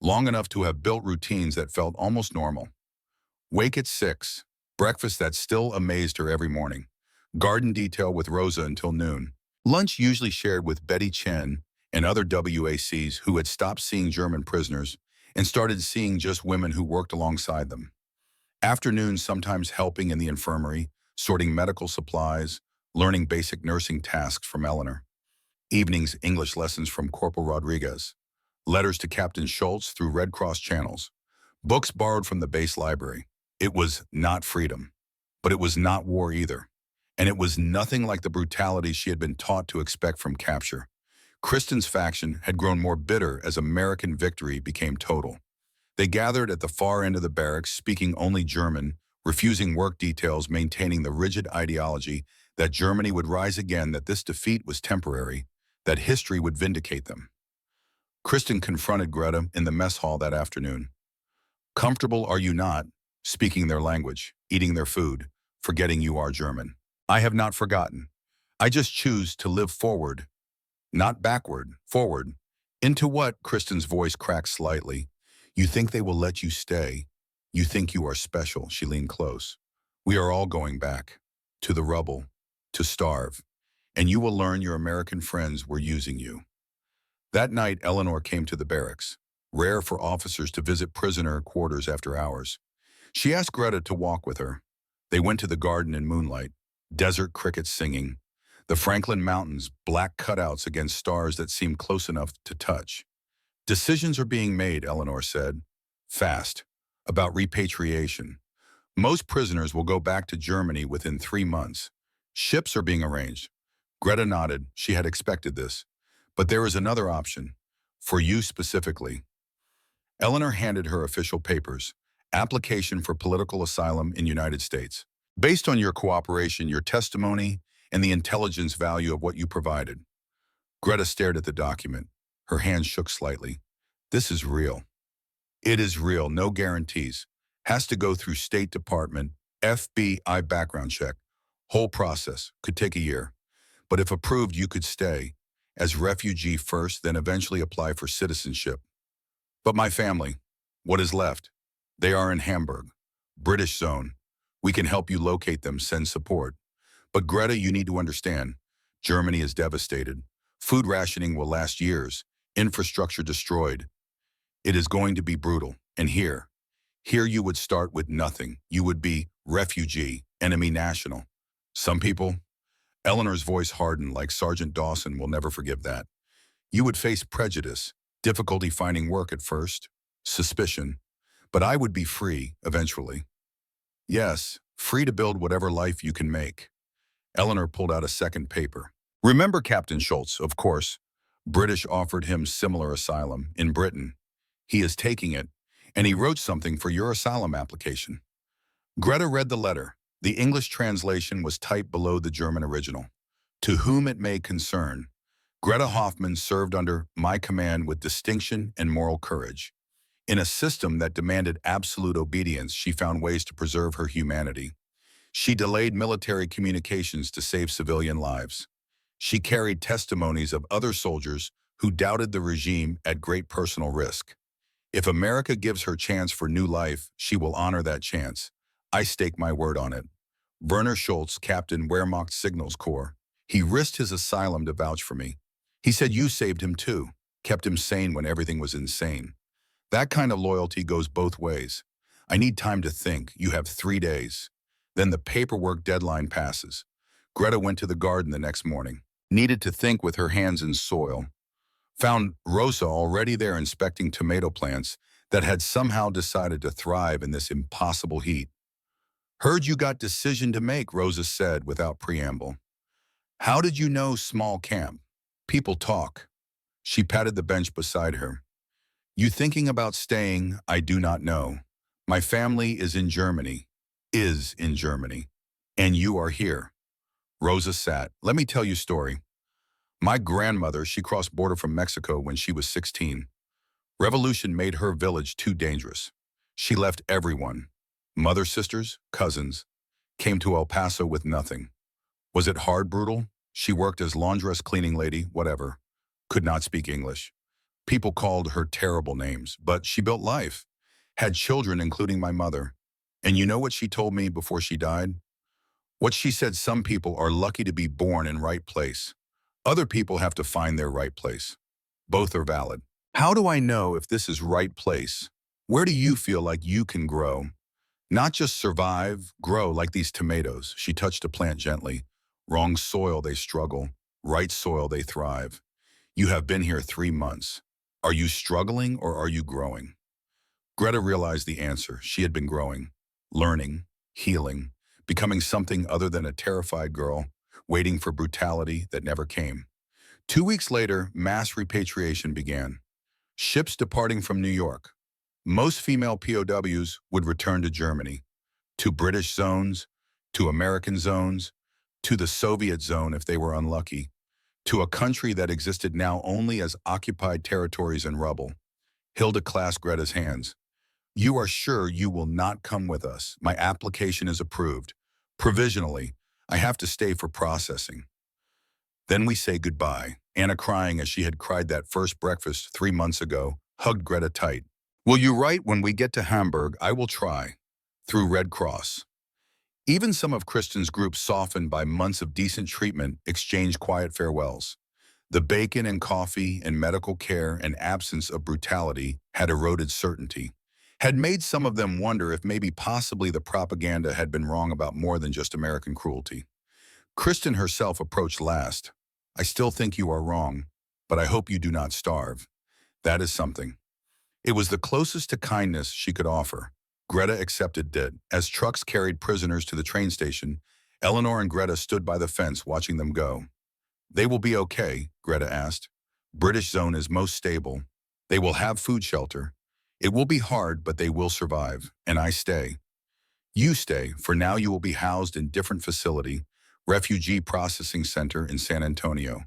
Long enough to have built routines that felt almost normal. Wake at 6, breakfast that still amazed her every morning. Garden detail with Rosa until noon. Lunch usually shared with Betty Chen and other WACs who had stopped seeing German prisoners and started seeing just women who worked alongside them. Afternoons sometimes helping in the infirmary, sorting medical supplies, learning basic nursing tasks from Eleanor. Evenings English lessons from Corporal Rodriguez. Letters to Captain Schultz through Red Cross channels. Books borrowed from the base library. It was not freedom, but it was not war either. And it was nothing like the brutality she had been taught to expect from capture. Kristen's faction had grown more bitter as American victory became total. They gathered at the far end of the barracks, speaking only German, refusing work details, maintaining the rigid ideology that Germany would rise again, that this defeat was temporary, that history would vindicate them. Kristen confronted Greta in the mess hall that afternoon. Comfortable are you not, speaking their language, eating their food, forgetting you are German? I have not forgotten. I just choose to live forward, not backward, forward. Into what? Kristen's voice cracked slightly. You think they will let you stay. You think you are special. She leaned close. We are all going back, to the rubble, to starve. And you will learn your American friends were using you. That night, Eleanor came to the barracks. Rare for officers to visit prisoner quarters after hours. She asked Greta to walk with her. They went to the garden in moonlight, desert crickets singing, the Franklin Mountains, black cutouts against stars that seemed close enough to touch. Decisions are being made, Eleanor said, fast, about repatriation. Most prisoners will go back to Germany within 3 months. Ships are being arranged. Greta nodded. She had expected this. But there is another option, for you specifically. Eleanor handed her official papers. Application for political asylum in United States. Based on your cooperation, your testimony, and the intelligence value of what you provided. Greta stared at the document. Her hands shook slightly. This is real. It is real, no guarantees. Has to go through State Department, FBI background check. Whole process, could take a year. But if approved, you could stay. As refugee first, then eventually apply for citizenship. But my family, what is left? They are in Hamburg, British zone. We can help you locate them, send support. But Greta, you need to understand, Germany is devastated. Food rationing will last years, infrastructure destroyed. It is going to be brutal. And here you would start with nothing. You would be refugee, enemy national. Some people, Eleanor's voice hardened like Sergeant Dawson will never forgive that. You would face prejudice, difficulty finding work at first, suspicion. But I would be free, eventually. Yes, free to build whatever life you can make. Eleanor pulled out a second paper. Remember Captain Schultz, of course. British offered him similar asylum in Britain. He is taking it, and he wrote something for your asylum application. Greta read the letter. The English translation was typed below the German original. To whom it may concern, Greta Hoffman served under my command with distinction and moral courage. In a system that demanded absolute obedience, she found ways to preserve her humanity. She delayed military communications to save civilian lives. She carried testimonies of other soldiers who doubted the regime at great personal risk. If America gives her chance for new life, she will honor that chance. I stake my word on it. Werner Schultz, Captain Wehrmacht Signals Corps. He risked his asylum to vouch for me. He said you saved him too, kept him sane when everything was insane. That kind of loyalty goes both ways. I need time to think. You have 3 days. Then the paperwork deadline passes. Greta went to the garden the next morning. Needed to think with her hands in soil. Found Rosa already there inspecting tomato plants that had somehow decided to thrive in this impossible heat. Heard you got decision to make, Rosa said without preamble. How did you know small camp? People talk. She patted the bench beside her. You thinking about staying, I do not know. My family is in Germany. Is in Germany. And you are here. Rosa sat. Let me tell you a story. My grandmother, she crossed border from Mexico when she was 16. Revolution made her village too dangerous. She left everyone. Mother, sisters, cousins. Came to El Paso with nothing. Was it hard, brutal? She worked as laundress, cleaning lady, whatever. Could not speak English. People called her terrible names, but she built life. Had children, including my mother. And you know what she told me before she died? What she said, some people are lucky to be born in right place. Other people have to find their right place. Both are valid. How do I know if this is right place? Where do you feel like you can grow? Not just survive, grow like these tomatoes. She touched a plant gently. Wrong soil, they struggle. Right soil, they thrive. You have been here 3 months. Are you struggling or are you growing? Greta realized the answer. She had been growing, learning, healing, becoming something other than a terrified girl, waiting for brutality that never came. 2 weeks later, mass repatriation began. Ships departing from New York. Most female POWs would return to Germany, to British zones, to American zones, to the Soviet zone if they were unlucky, to a country that existed now only as occupied territories and rubble. Hilda clasped Greta's hands. You are sure you will not come with us? My application is approved. Provisionally, I have to stay for processing. Then we say goodbye. Anna, crying as she had cried that first breakfast 3 months ago, hugged Greta tight. Will you write when we get to Hamburg? I will try. Through Red Cross. Even some of Kristen's group, softened by months of decent treatment, exchanged quiet farewells. The bacon and coffee and medical care and absence of brutality had eroded certainty, had made some of them wonder if maybe possibly the propaganda had been wrong about more than just American cruelty. Kristen herself approached last. I still think you are wrong, but I hope you do not starve. That is something. It was the closest to kindness she could offer. Greta accepted it. As trucks carried prisoners to the train station, Eleanor and Greta stood by the fence watching them go. They will be okay, Greta asked. British zone is most stable. They will have food shelter. It will be hard, but they will survive. And I stay. You stay. For now you will be housed in different facility, refugee processing center in San Antonio.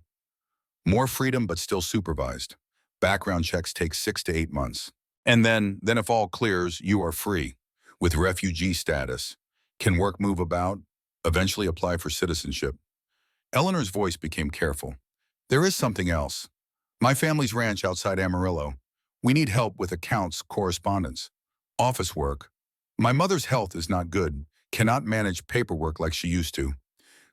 More freedom, but still supervised. Background checks take 6 to 8 months. And then if all clears, you are free, with refugee status. Can work, move about, eventually apply for citizenship. Eleanor's voice became careful. There is something else. My family's ranch outside Amarillo. We need help with accounts, correspondence, office work. My mother's health is not good, cannot manage paperwork like she used to.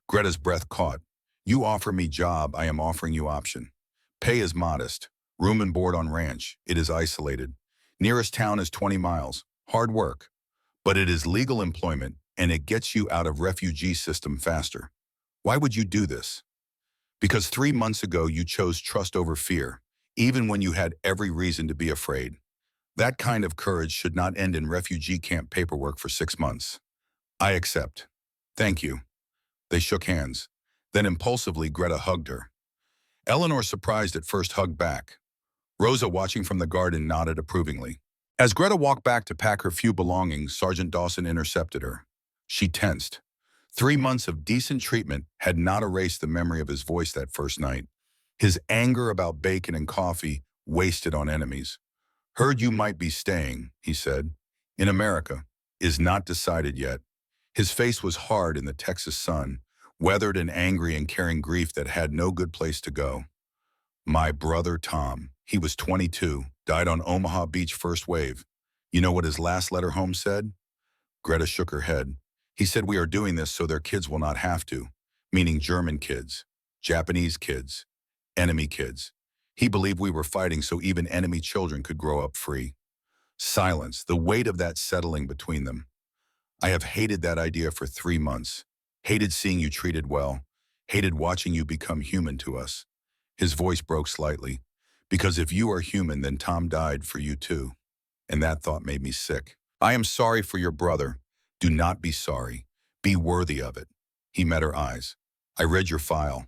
Greta's breath caught. You offer me job, I am offering you option. Pay is modest. Room and board on ranch. It is isolated. Nearest town is 20 miles. Hard work. But it is legal employment, and it gets you out of refugee system faster. Why would you do this? Because 3 months ago you chose trust over fear, even when you had every reason to be afraid. That kind of courage should not end in refugee camp paperwork for 6 months. I accept. Thank you. They shook hands. Then impulsively Greta hugged her. Eleanor, surprised at first, hugged back. Rosa, watching from the garden, nodded approvingly. As Greta walked back to pack her few belongings, Sergeant Dawson intercepted her. She tensed. 3 months of decent treatment had not erased the memory of his voice that first night. His anger about bacon and coffee wasted on enemies. Heard you might be staying, he said. In America. Is not decided yet. His face was hard in the Texas sun, weathered and angry and carrying grief that had no good place to go. My brother Tom, he was 22, died on Omaha Beach first wave. You know what his last letter home said? Greta shook her head. He said we are doing this so their kids will not have to, meaning German kids, Japanese kids, enemy kids. He believed we were fighting so even enemy children could grow up free. Silence, the weight of that settling between them. I have hated that idea for 3 months. Hated seeing you treated well. Hated watching you become human to us. His voice broke slightly. Because if you are human, then Tom died for you too. And that thought made me sick. I am sorry for your brother. Do not be sorry. Be worthy of it. He met her eyes. I read your file.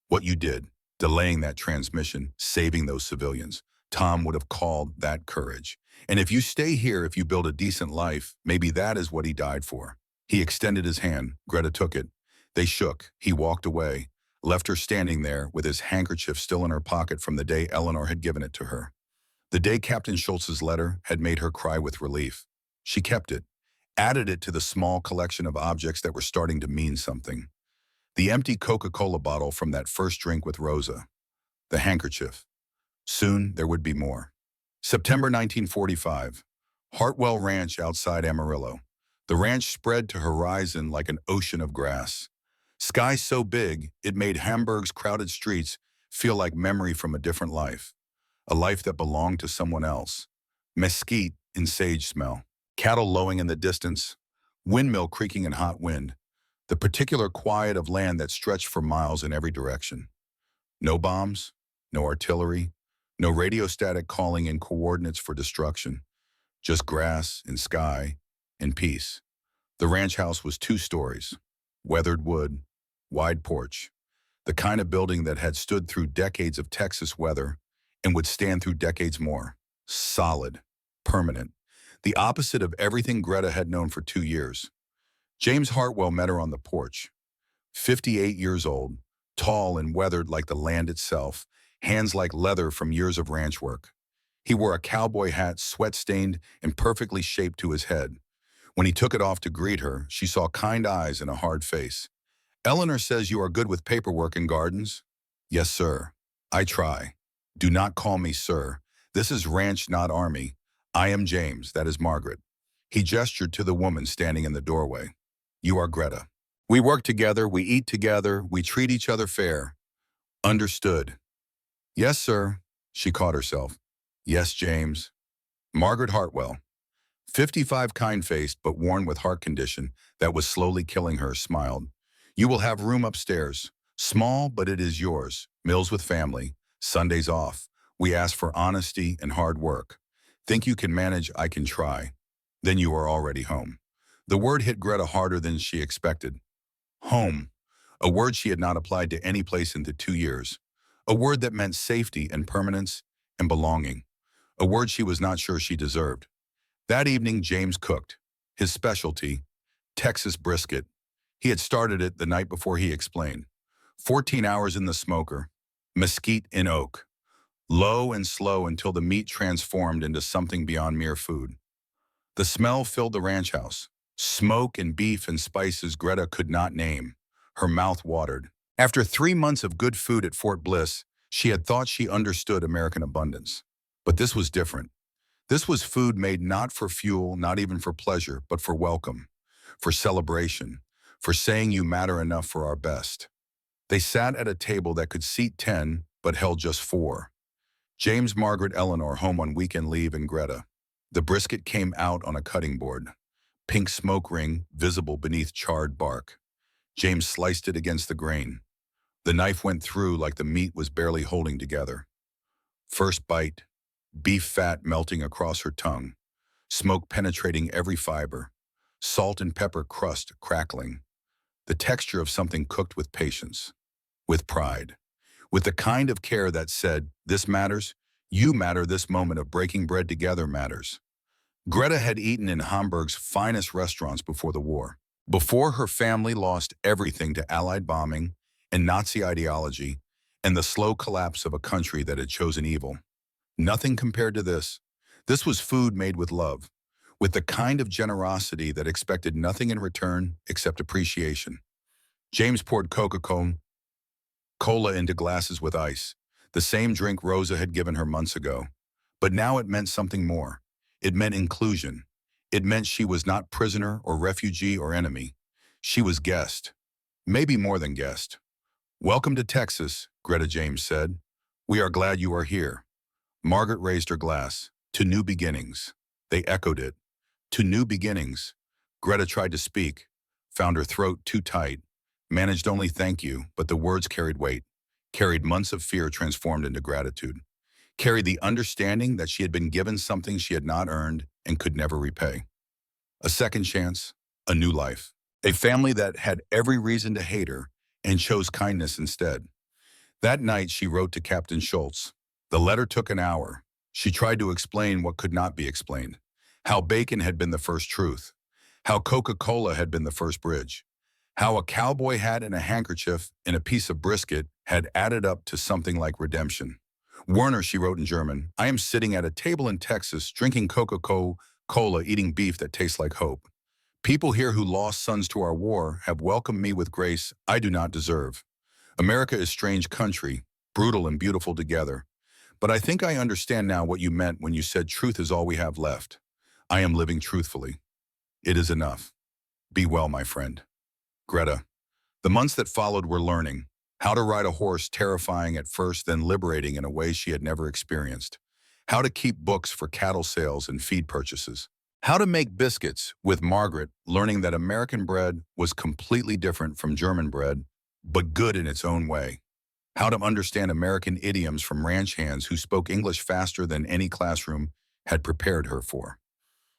What you did, delaying that transmission, saving those civilians. Tom would have called that courage. And if you stay here, if you build a decent life, maybe that is what he died for. He extended his hand. Greta took it. They shook. He walked away, left her standing there with his handkerchief still in her pocket from the day Eleanor had given it to her. The day Captain Schultz's letter had made her cry with relief. She kept it, added it to the small collection of objects that were starting to mean something. The empty Coca-Cola bottle from that first drink with Rosa. The handkerchief. Soon there would be more. September 1945. Hartwell Ranch outside Amarillo. The ranch spread to horizon like an ocean of grass. Sky so big, it made Hamburg's crowded streets feel like memory from a different life. A life that belonged to someone else. Mesquite in sage smell. Cattle lowing in the distance. Windmill creaking in hot wind. The particular quiet of land that stretched for miles in every direction. No bombs, no artillery, no radio static calling in coordinates for destruction. Just grass and sky and peace. The ranch house was 2 stories. Weathered wood, wide porch. The kind of building that had stood through decades of Texas weather and would stand through decades more. Solid, permanent. The opposite of everything Greta had known for 2 years. James Hartwell met her on the porch. 58 years old, tall and weathered like the land itself, hands like leather from years of ranch work. He wore a cowboy hat, sweat-stained and perfectly shaped to his head. When he took it off to greet her, she saw kind eyes and a hard face. Eleanor says you are good with paperwork and gardens? Yes, sir. I try. Do not call me sir. This is ranch, not army. I am James, that is Margaret. He gestured to the woman standing in the doorway. You are Greta. We work together, we eat together, we treat each other fair. Understood. Yes, sir. She caught herself. Yes, James. Margaret Hartwell. 55, kind-faced, but worn with heart condition that was slowly killing her, smiled. You will have room upstairs. Small, but it is yours. Meals with family. Sundays off. We ask for honesty and hard work. Think you can manage, I can try. Then you are already home. The word hit Greta harder than she expected. Home. A word she had not applied to any place in the 2 years. A word that meant safety and permanence and belonging. A word she was not sure she deserved. That evening, James cooked. His specialty, Texas brisket. He had started it the night before, he explained. 14 hours in the smoker. Mesquite in oak. Low and slow until the meat transformed into something beyond mere food. The smell filled the ranch house. Smoke and beef and spices Greta could not name. Her mouth watered. After 3 months of good food at Fort Bliss, she had thought she understood American abundance. But this was different. This was food made not for fuel, not even for pleasure, but for welcome, for celebration, for saying you matter enough for our best. They sat at a table that could seat 10, but held just 4. James, Margaret, Eleanor home on weekend leave, and Greta. The brisket came out on a cutting board. Pink smoke ring visible beneath charred bark. James sliced it against the grain. The knife went through like the meat was barely holding together. First bite, beef fat melting across her tongue, smoke penetrating every fiber, salt and pepper crust crackling. The texture of something cooked with patience, with pride, with the kind of care that said, this matters, you matter, this moment of breaking bread together matters. Greta had eaten in Hamburg's finest restaurants before the war, before her family lost everything to Allied bombing and Nazi ideology and the slow collapse of a country that had chosen evil. Nothing compared to this. This was food made with love, with the kind of generosity that expected nothing in return except appreciation. James poured Coca-Cola into glasses with ice, the same drink Rosa had given her months ago. But now it meant something more. It meant inclusion. It meant she was not prisoner or refugee or enemy. She was guest, maybe more than guest. "Welcome to Texas," Greta James said. "We are glad you are here." Margaret raised her glass. "To new beginnings." They echoed it. "To new beginnings." Greta tried to speak, found her throat too tight, managed only "thank you," but the words carried weight, carried months of fear transformed into gratitude, carried the understanding that she had been given something she had not earned and could never repay. A second chance, a new life. A family that had every reason to hate her and chose kindness instead. That night she wrote to Captain Schultz. The letter took an hour. She tried to explain what could not be explained. How bacon had been the first truth. How Coca-Cola had been the first bridge. How a cowboy hat and a handkerchief and a piece of brisket had added up to something like redemption. "Werner," she wrote in German, "I am sitting at a table in Texas, drinking Coca-Cola, eating beef that tastes like hope. People here who lost sons to our war have welcomed me with grace I do not deserve. America is a strange country, brutal and beautiful together. But I think I understand now what you meant when you said truth is all we have left. I am living truthfully. It is enough. Be well, my friend." Greta. The months that followed were learning. How to ride a horse, terrifying at first, then liberating in a way she had never experienced. How to keep books for cattle sales and feed purchases. How to make biscuits, with Margaret, learning that American bread was completely different from German bread, but good in its own way. How to understand American idioms from ranch hands who spoke English faster than any classroom had prepared her for.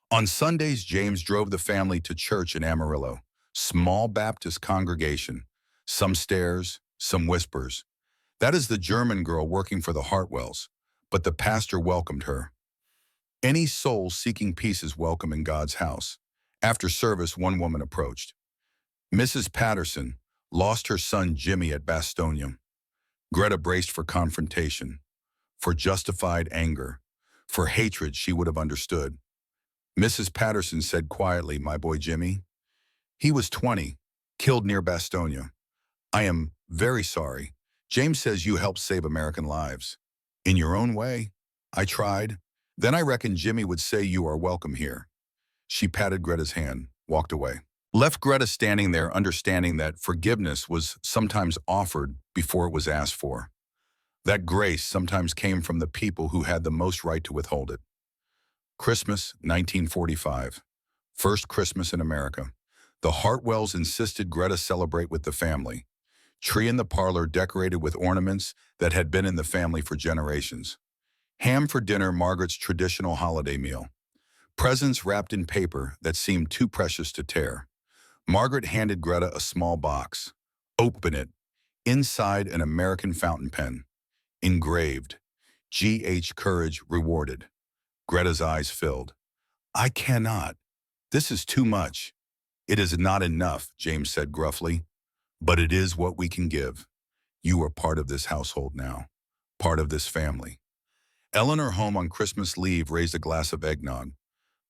On Sundays, James drove the family to church in Amarillo. Small Baptist congregation. Some stares, some whispers. That is the German girl working for the Hartwells, but the pastor welcomed her. Any soul seeking peace is welcome in God's house. After service, one woman approached. Mrs. Patterson lost her son Jimmy at Bastogne. Greta braced for confrontation, for justified anger, for hatred she would have understood. Mrs. Patterson said quietly, "My boy Jimmy, he was 20, killed near Bastogne. I am very sorry. James says you helped save American lives. In your own way, I tried. Then I reckon Jimmy would say you are welcome here." She patted Greta's hand, walked away. Left Greta standing there, understanding that forgiveness was sometimes offered before it was asked for. That grace sometimes came from the people who had the most right to withhold it. Christmas, 1945. First Christmas in America. The Hartwells insisted Greta celebrate with the family. Tree in the parlor decorated with ornaments that had been in the family for generations. Ham for dinner, Margaret's traditional holiday meal. Presents wrapped in paper that seemed too precious to tear. Margaret handed Greta a small box. "Open it." Inside, an American fountain pen. Engraved. G.H. Courage rewarded. Greta's eyes filled. "I cannot. This is too much." "It is not enough," James said gruffly. "But it is what we can give. You are part of this household now. Part of this family." Eleanor, home on Christmas leave, raised a glass of eggnog.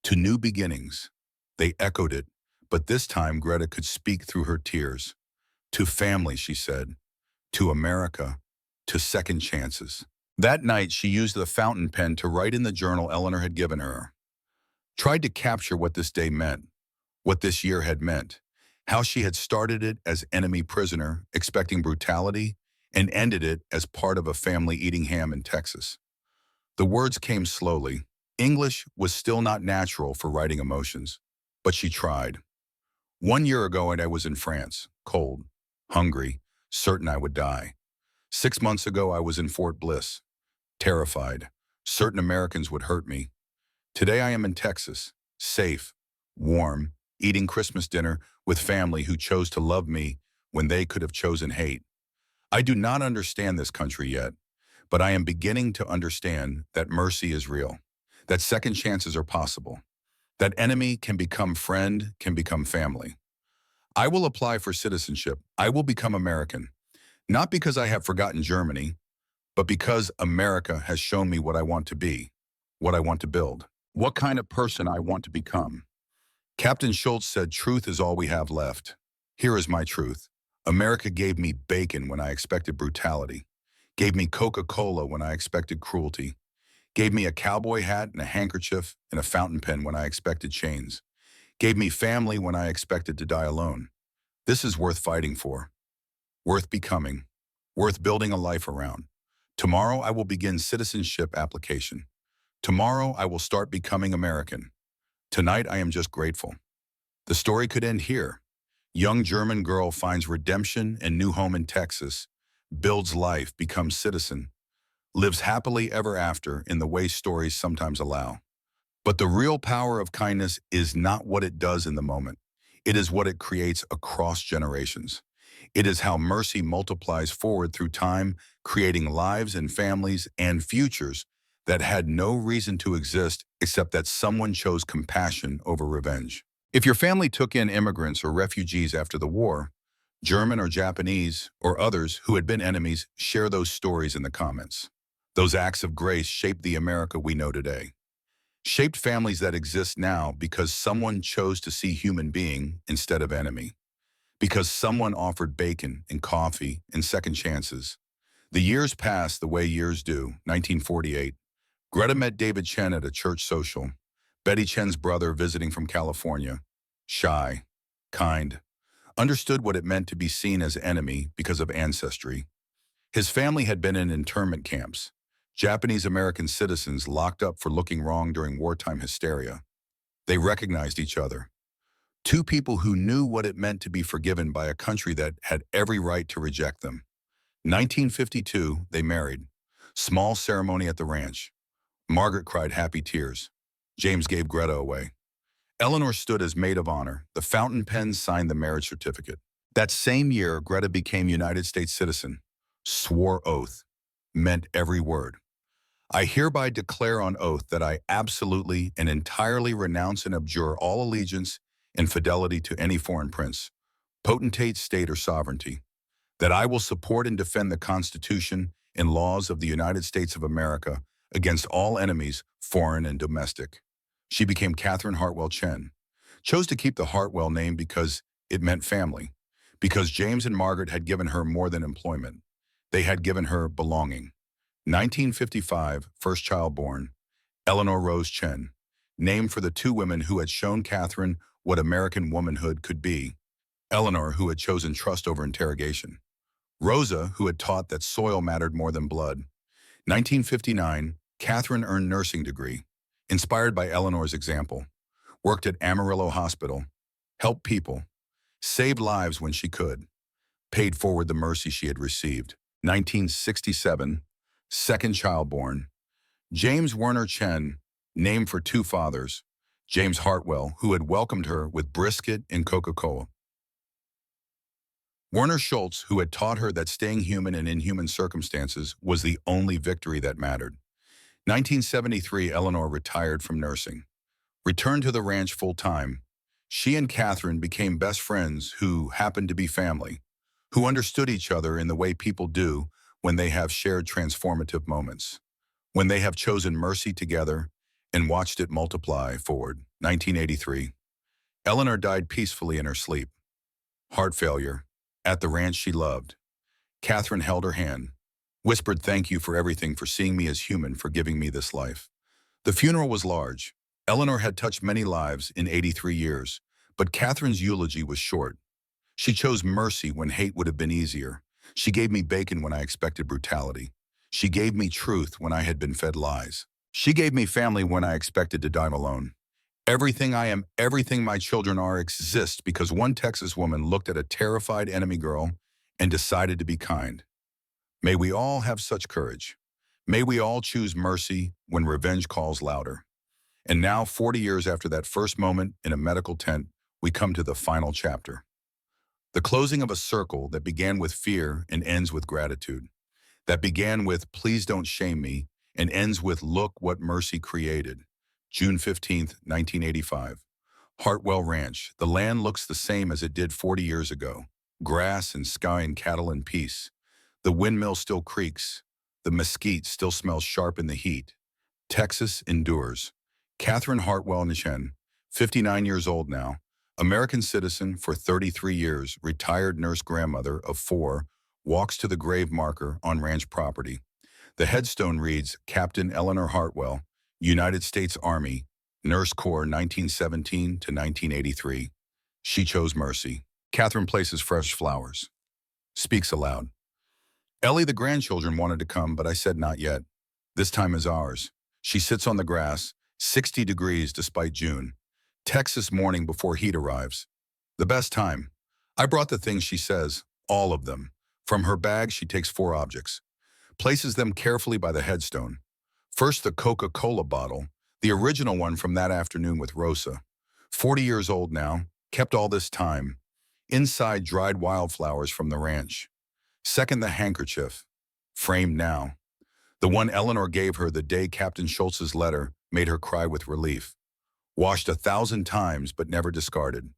"To new beginnings." They echoed it, but this time Greta could speak through her tears. "To family," she said. "To America. To second chances." That night, she used the fountain pen to write in the journal Eleanor had given her. Tried to capture what this day meant, what this year had meant, how she had started it as enemy prisoner, expecting brutality, and ended it as part of a family eating ham in Texas. The words came slowly. English was still not natural for writing emotions, but she tried. 1 year ago, I was in France, cold, hungry, certain I would die. 6 months ago, I was in Fort Bliss, terrified, certain Americans would hurt me. Today I am in Texas, safe, warm, eating Christmas dinner with family who chose to love me when they could have chosen hate. I do not understand this country yet, but I am beginning to understand that mercy is real, that second chances are possible, that enemy can become friend, can become family. I will apply for citizenship. I will become American, not because I have forgotten Germany, but because America has shown me what I want to be, what I want to build, what kind of person I want to become. Captain Schultz said, "Truth is all we have left." Here is my truth. America gave me bacon when I expected brutality, gave me Coca-Cola when I expected cruelty, Gave me a cowboy hat and a handkerchief and a fountain pen when I expected chains. Gave me family when I expected to die alone. This is worth fighting for, worth becoming, worth building a life around. Tomorrow I will begin citizenship application. Tomorrow I will start becoming American. Tonight I am just grateful. The story could end here. Young German girl finds redemption and new home in Texas, builds life, becomes citizen, lives happily ever after in the way stories sometimes allow. But the real power of kindness is not what it does in the moment. It is what it creates across generations. It is how mercy multiplies forward through time, creating lives and families and futures that had no reason to exist except that someone chose compassion over revenge. If your family took in immigrants or refugees after the war, German or Japanese or others who had been enemies, share those stories in the comments. Those acts of grace shaped the America we know today. Shaped families that exist now because someone chose to see human being instead of enemy. Because someone offered bacon and coffee and second chances. The years passed the way years do. 1948. Greta met David Chen at a church social. Betty Chen's brother visiting from California. Shy, kind, understood what it meant to be seen as enemy because of ancestry. His family had been in internment camps. Japanese-American citizens locked up for looking wrong during wartime hysteria. They recognized each other. Two people who knew what it meant to be forgiven by a country that had every right to reject them. 1952, they married. Small ceremony at the ranch. Margaret cried happy tears. James gave Greta away. Eleanor stood as maid of honor. The fountain pen signed the marriage certificate. That same year, Greta became United States citizen. Swore oath. Meant every word. I hereby declare on oath that I absolutely and entirely renounce and abjure all allegiance and fidelity to any foreign prince, potentate, state, or sovereignty. That I will support and defend the Constitution and laws of the United States of America against all enemies, foreign and domestic. She became Catherine Hartwell Chen. Chose to keep the Hartwell name because it meant family. Because James and Margaret had given her more than employment. They had given her belonging. 1955, first child born, Eleanor Rose Chen, named for the two women who had shown Catherine what American womanhood could be. Eleanor, who had chosen trust over interrogation. Rosa, who had taught that soil mattered more than blood. 1959, Catherine earned nursing degree, inspired by Eleanor's example. Worked at Amarillo Hospital, helped people, saved lives when she could, paid forward the mercy she had received. 1967, second child born, James Werner Chen, named for two fathers, James Hartwell, who had welcomed her with brisket and Coca-Cola. Werner Schultz, who had taught her that staying human in inhuman circumstances was the only victory that mattered. 1973, Eleanor retired from nursing. Returned to the ranch full-time. She and Catherine became best friends who happened to be family, who understood each other in the way people do when they have shared transformative moments, when they have chosen mercy together and watched it multiply forward. 1983. Eleanor died peacefully in her sleep. Heart failure. At the ranch she loved. Catherine held her hand, whispered thank you for everything, for seeing me as human, for giving me this life. The funeral was large. Eleanor had touched many lives in 83 years, but Catherine's eulogy was short. She chose mercy when hate would have been easier. She gave me bacon when I expected brutality. She gave me truth when I had been fed lies. She gave me family when I expected to die alone. Everything I am, everything my children are, exists because one Texas woman looked at a terrified enemy girl and decided to be kind. May we all have such courage. May we all choose mercy when revenge calls louder. And now, 40 years after that first moment in a medical tent, we come to the final chapter. The closing of a circle that began with fear and ends with gratitude. That began with please don't shame me and ends with look what mercy created. June 15th, 1985. Hartwell Ranch. The land looks the same as it did 40 years ago. Grass and sky and cattle and peace. The windmill still creaks. The mesquite still smells sharp in the heat. Texas endures. Catherine Hartwell Chen, 59 years old now, American citizen for 33 years, retired nurse grandmother of 4, walks to the grave marker on ranch property. The headstone reads, Captain Eleanor Hartwell, United States Army, Nurse Corps 1917 to 1983. She chose mercy. Catherine places fresh flowers. Speaks aloud. Ellie, the grandchildren wanted to come, but I said not yet. This time is ours. She sits on the grass, 60 degrees despite June. Texas morning before heat arrives. The best time. I brought the things she says, all of them. From her bag, she takes 4 objects. Places them carefully by the headstone. First, the Coca-Cola bottle, the original one from that afternoon with Rosa. 40 years old now, kept all this time. Inside, dried wildflowers from the ranch. Second, the handkerchief, framed now. The one Eleanor gave her the day Captain Schultz's letter made her cry with relief. Washed 1,000 times but never discarded.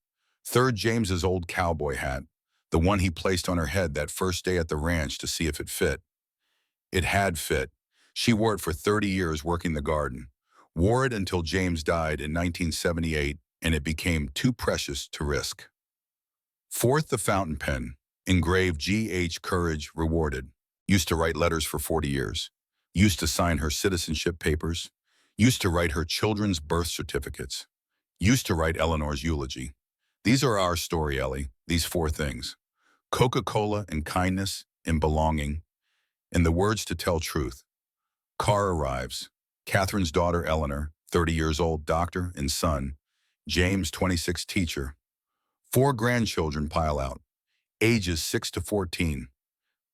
Third, James's old cowboy hat, the one he placed on her head that first day at the ranch to see if it fit. It had fit. She wore it for 30 years working the garden. Wore it until James died in 1978, and it became too precious to risk. Fourth, the fountain pen, engraved G.H. Courage Rewarded. Used to write letters for 40 years. Used to sign her citizenship papers. Used to write her children's birth certificates. Used to write Eleanor's eulogy. These are our story, Ellie, these 4 things. Coca-Cola and kindness and belonging, and the words to tell truth. Car arrives. Catherine's daughter, Eleanor, 30 years old, doctor and son. James, 26, teacher. 4 grandchildren pile out. Ages 6 to 14.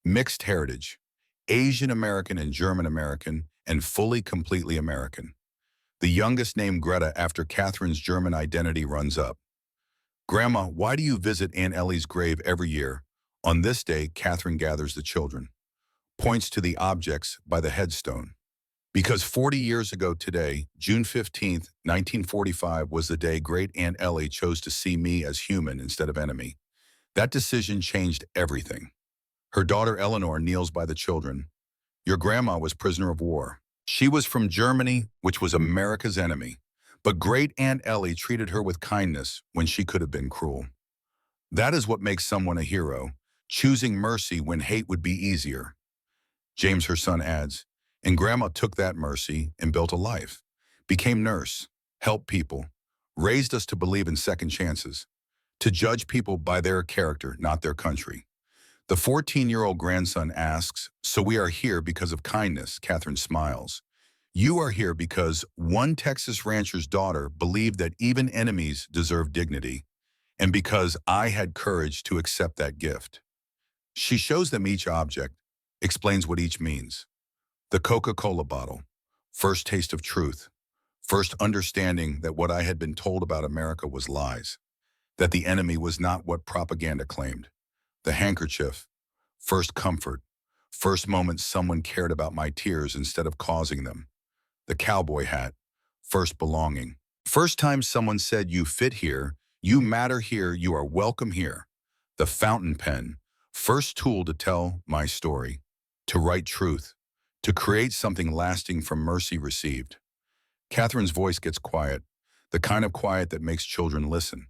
Mixed heritage. Asian American and German American, and fully completely American. The youngest named Greta after Catherine's German identity runs up. Grandma, why do you visit Aunt Ellie's grave every year? On this day, Catherine gathers the children. Points to the objects by the headstone. Because 40 years ago today, June 15th, 1945, was the day great Aunt Ellie chose to see me as human instead of enemy. That decision changed everything. Her daughter Eleanor kneels by the children. Your grandma was prisoner of war. She was from Germany, which was America's enemy. But great Aunt Ellie treated her with kindness when she could have been cruel. That is what makes someone a hero, choosing mercy when hate would be easier. James, her son, adds, and Grandma took that mercy and built a life, became nurse, helped people, raised us to believe in second chances, to judge people by their character, not their country. The 14-year-old grandson asks, so we are here because of kindness. Catherine smiles. You are here because one Texas rancher's daughter believed that even enemies deserve dignity, and because I had courage to accept that gift. She shows them each object, explains what each means. The Coca-Cola bottle, first taste of truth, first understanding that what I had been told about America was lies, that the enemy was not what propaganda claimed. The handkerchief, first comfort, first moment someone cared about my tears instead of causing them. The cowboy hat, first belonging. First time someone said you fit here, you matter here, you are welcome here. The fountain pen, first tool to tell my story, to write truth, to create something lasting from mercy received. Catherine's voice gets quiet, the kind of quiet that makes children listen.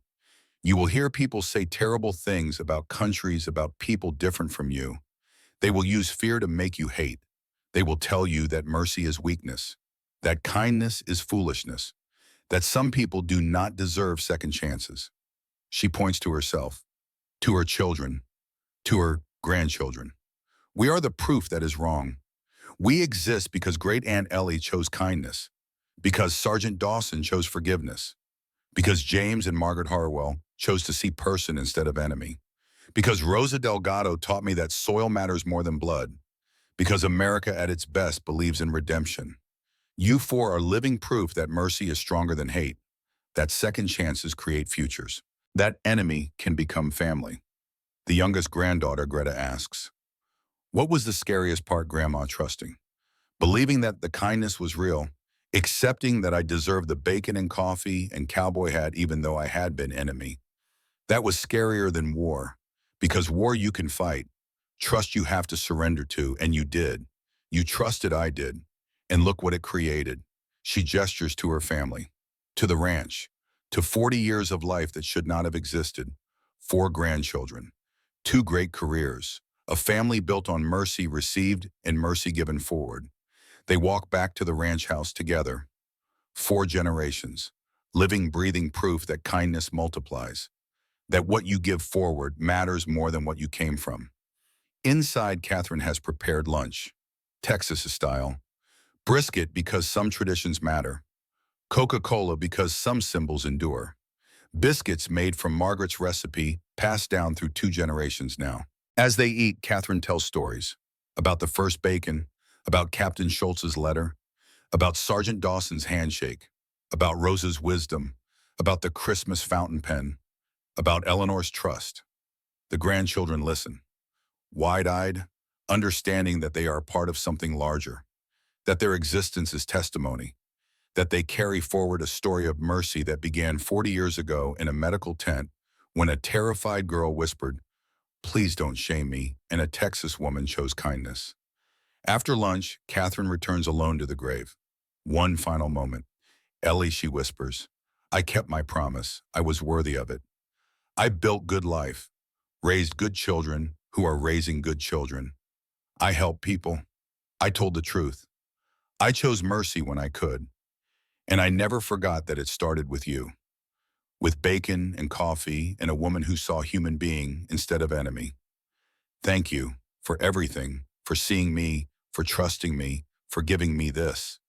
You will hear people say terrible things about countries, about people different from you. They will use fear to make you hate. They will tell you that mercy is weakness, that kindness is foolishness, that some people do not deserve second chances. She points to herself, to her children, to her grandchildren. We are the proof that is wrong. We exist because great Aunt Ellie chose kindness, because Sergeant Dawson chose forgiveness, because James and Margaret Harwell chose to see person instead of enemy, because Rosa Delgado taught me that soil matters more than blood, because America at its best believes in redemption. You 4 are living proof that mercy is stronger than hate, that second chances create futures, that enemy can become family. The youngest granddaughter, Greta, asks, what was the scariest part, Grandma? Trusting, believing that the kindness was real, accepting that I deserved the bacon and coffee and cowboy hat even though I had been enemy. That was scarier than war, because war you can fight, trust you have to surrender to, and you did. You trusted, I did, and look what it created. She gestures to her family, to the ranch, to 40 years of life that should not have existed, 4 grandchildren, 2 great careers, A family built on mercy received and mercy given forward. They walk back to the ranch house together. 4 generations, living, breathing proof that kindness multiplies, that what you give forward matters more than what you came from. Inside, Catherine has prepared lunch, Texas style. Brisket because some traditions matter. Coca-Cola because some symbols endure. Biscuits made from Margaret's recipe, passed down through 2 generations now. As they eat, Catherine tells stories about the first bacon, about Captain Schultz's letter, about Sergeant Dawson's handshake, about Rosa's wisdom, about the Christmas fountain pen, about Eleanor's trust. The grandchildren listen, wide-eyed, understanding that they are part of something larger, that their existence is testimony, that they carry forward a story of mercy that began 40 years ago in a medical tent when a terrified girl whispered, "Please don't shame me," and a Texas woman chose kindness. After lunch, Catherine returns alone to the grave. One final moment. "Ellie," she whispers, "I kept my promise. I was worthy of it. I built good life, raised good children who are raising good children. I helped people. I told the truth. I chose mercy when I could. And I never forgot that it started with you. With bacon and coffee and a woman who saw human being instead of enemy. Thank you for everything, for seeing me, for trusting me, for giving me this."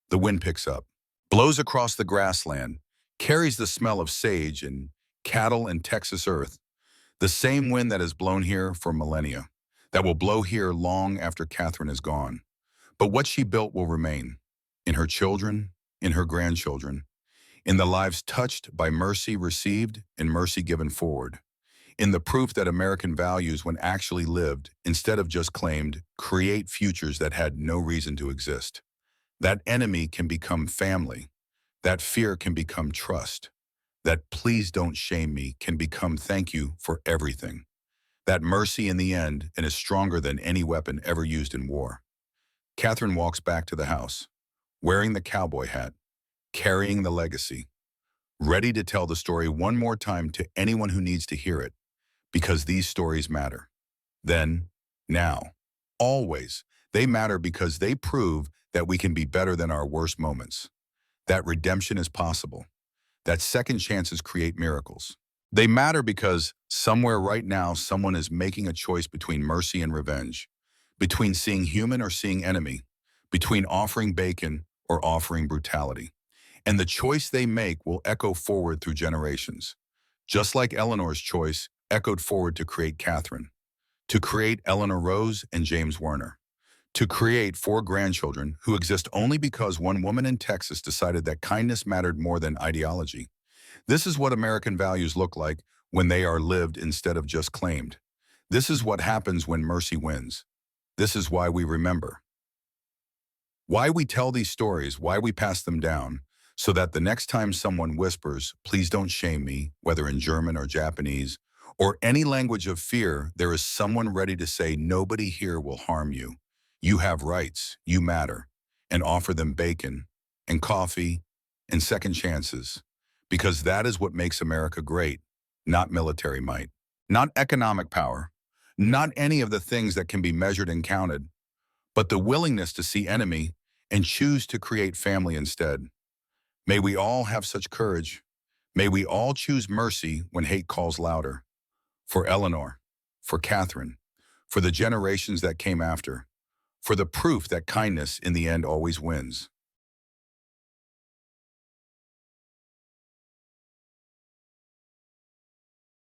The wind picks up, blows across the grassland, carries the smell of sage and cattle and Texas earth, the same wind that has blown here for millennia, that will blow here long after Catherine is gone. But what she built will remain, in her children, in her grandchildren, in the lives touched by mercy received and mercy given forward, in the proof that American values, when actually lived, instead of just claimed, create futures that had no reason to exist. That enemy can become family. That fear can become trust. That "please don't shame me" can become "thank you for everything." That mercy in the end and is stronger than any weapon ever used in war. Catherine walks back to the house, wearing the cowboy hat, carrying the legacy, ready to tell the story one more time to anyone who needs to hear it, because these stories matter. Then, now, always, they matter because they prove that we can be better than our worst moments, that redemption is possible, that second chances create miracles. They matter because somewhere right now someone is making a choice between mercy and revenge, between seeing human or seeing enemy, between offering bacon or offering brutality. And the choice they make will echo forward through generations, just like Eleanor's choice echoed forward to create Catherine, to create Eleanor Rose and James Werner, to create 4 grandchildren who exist only because one woman in Texas decided that kindness mattered more than ideology. This is what American values look like when they are lived instead of just claimed. This is what happens when mercy wins. This is why we remember. Why we tell these stories, why we pass them down, so that the next time someone whispers, "Please don't shame me," whether in German or Japanese, or any language of fear, there is someone ready to say, "Nobody here will harm you. You have rights, you matter," and offer them bacon and coffee and second chances. Because that is what makes America great, not military might, not economic power, not any of the things that can be measured and counted, but the willingness to see enemy and choose to create family instead. May we all have such courage. May we all choose mercy when hate calls louder. For Eleanor, for Catherine, for the generations that came after, for the proof that kindness in the end always wins.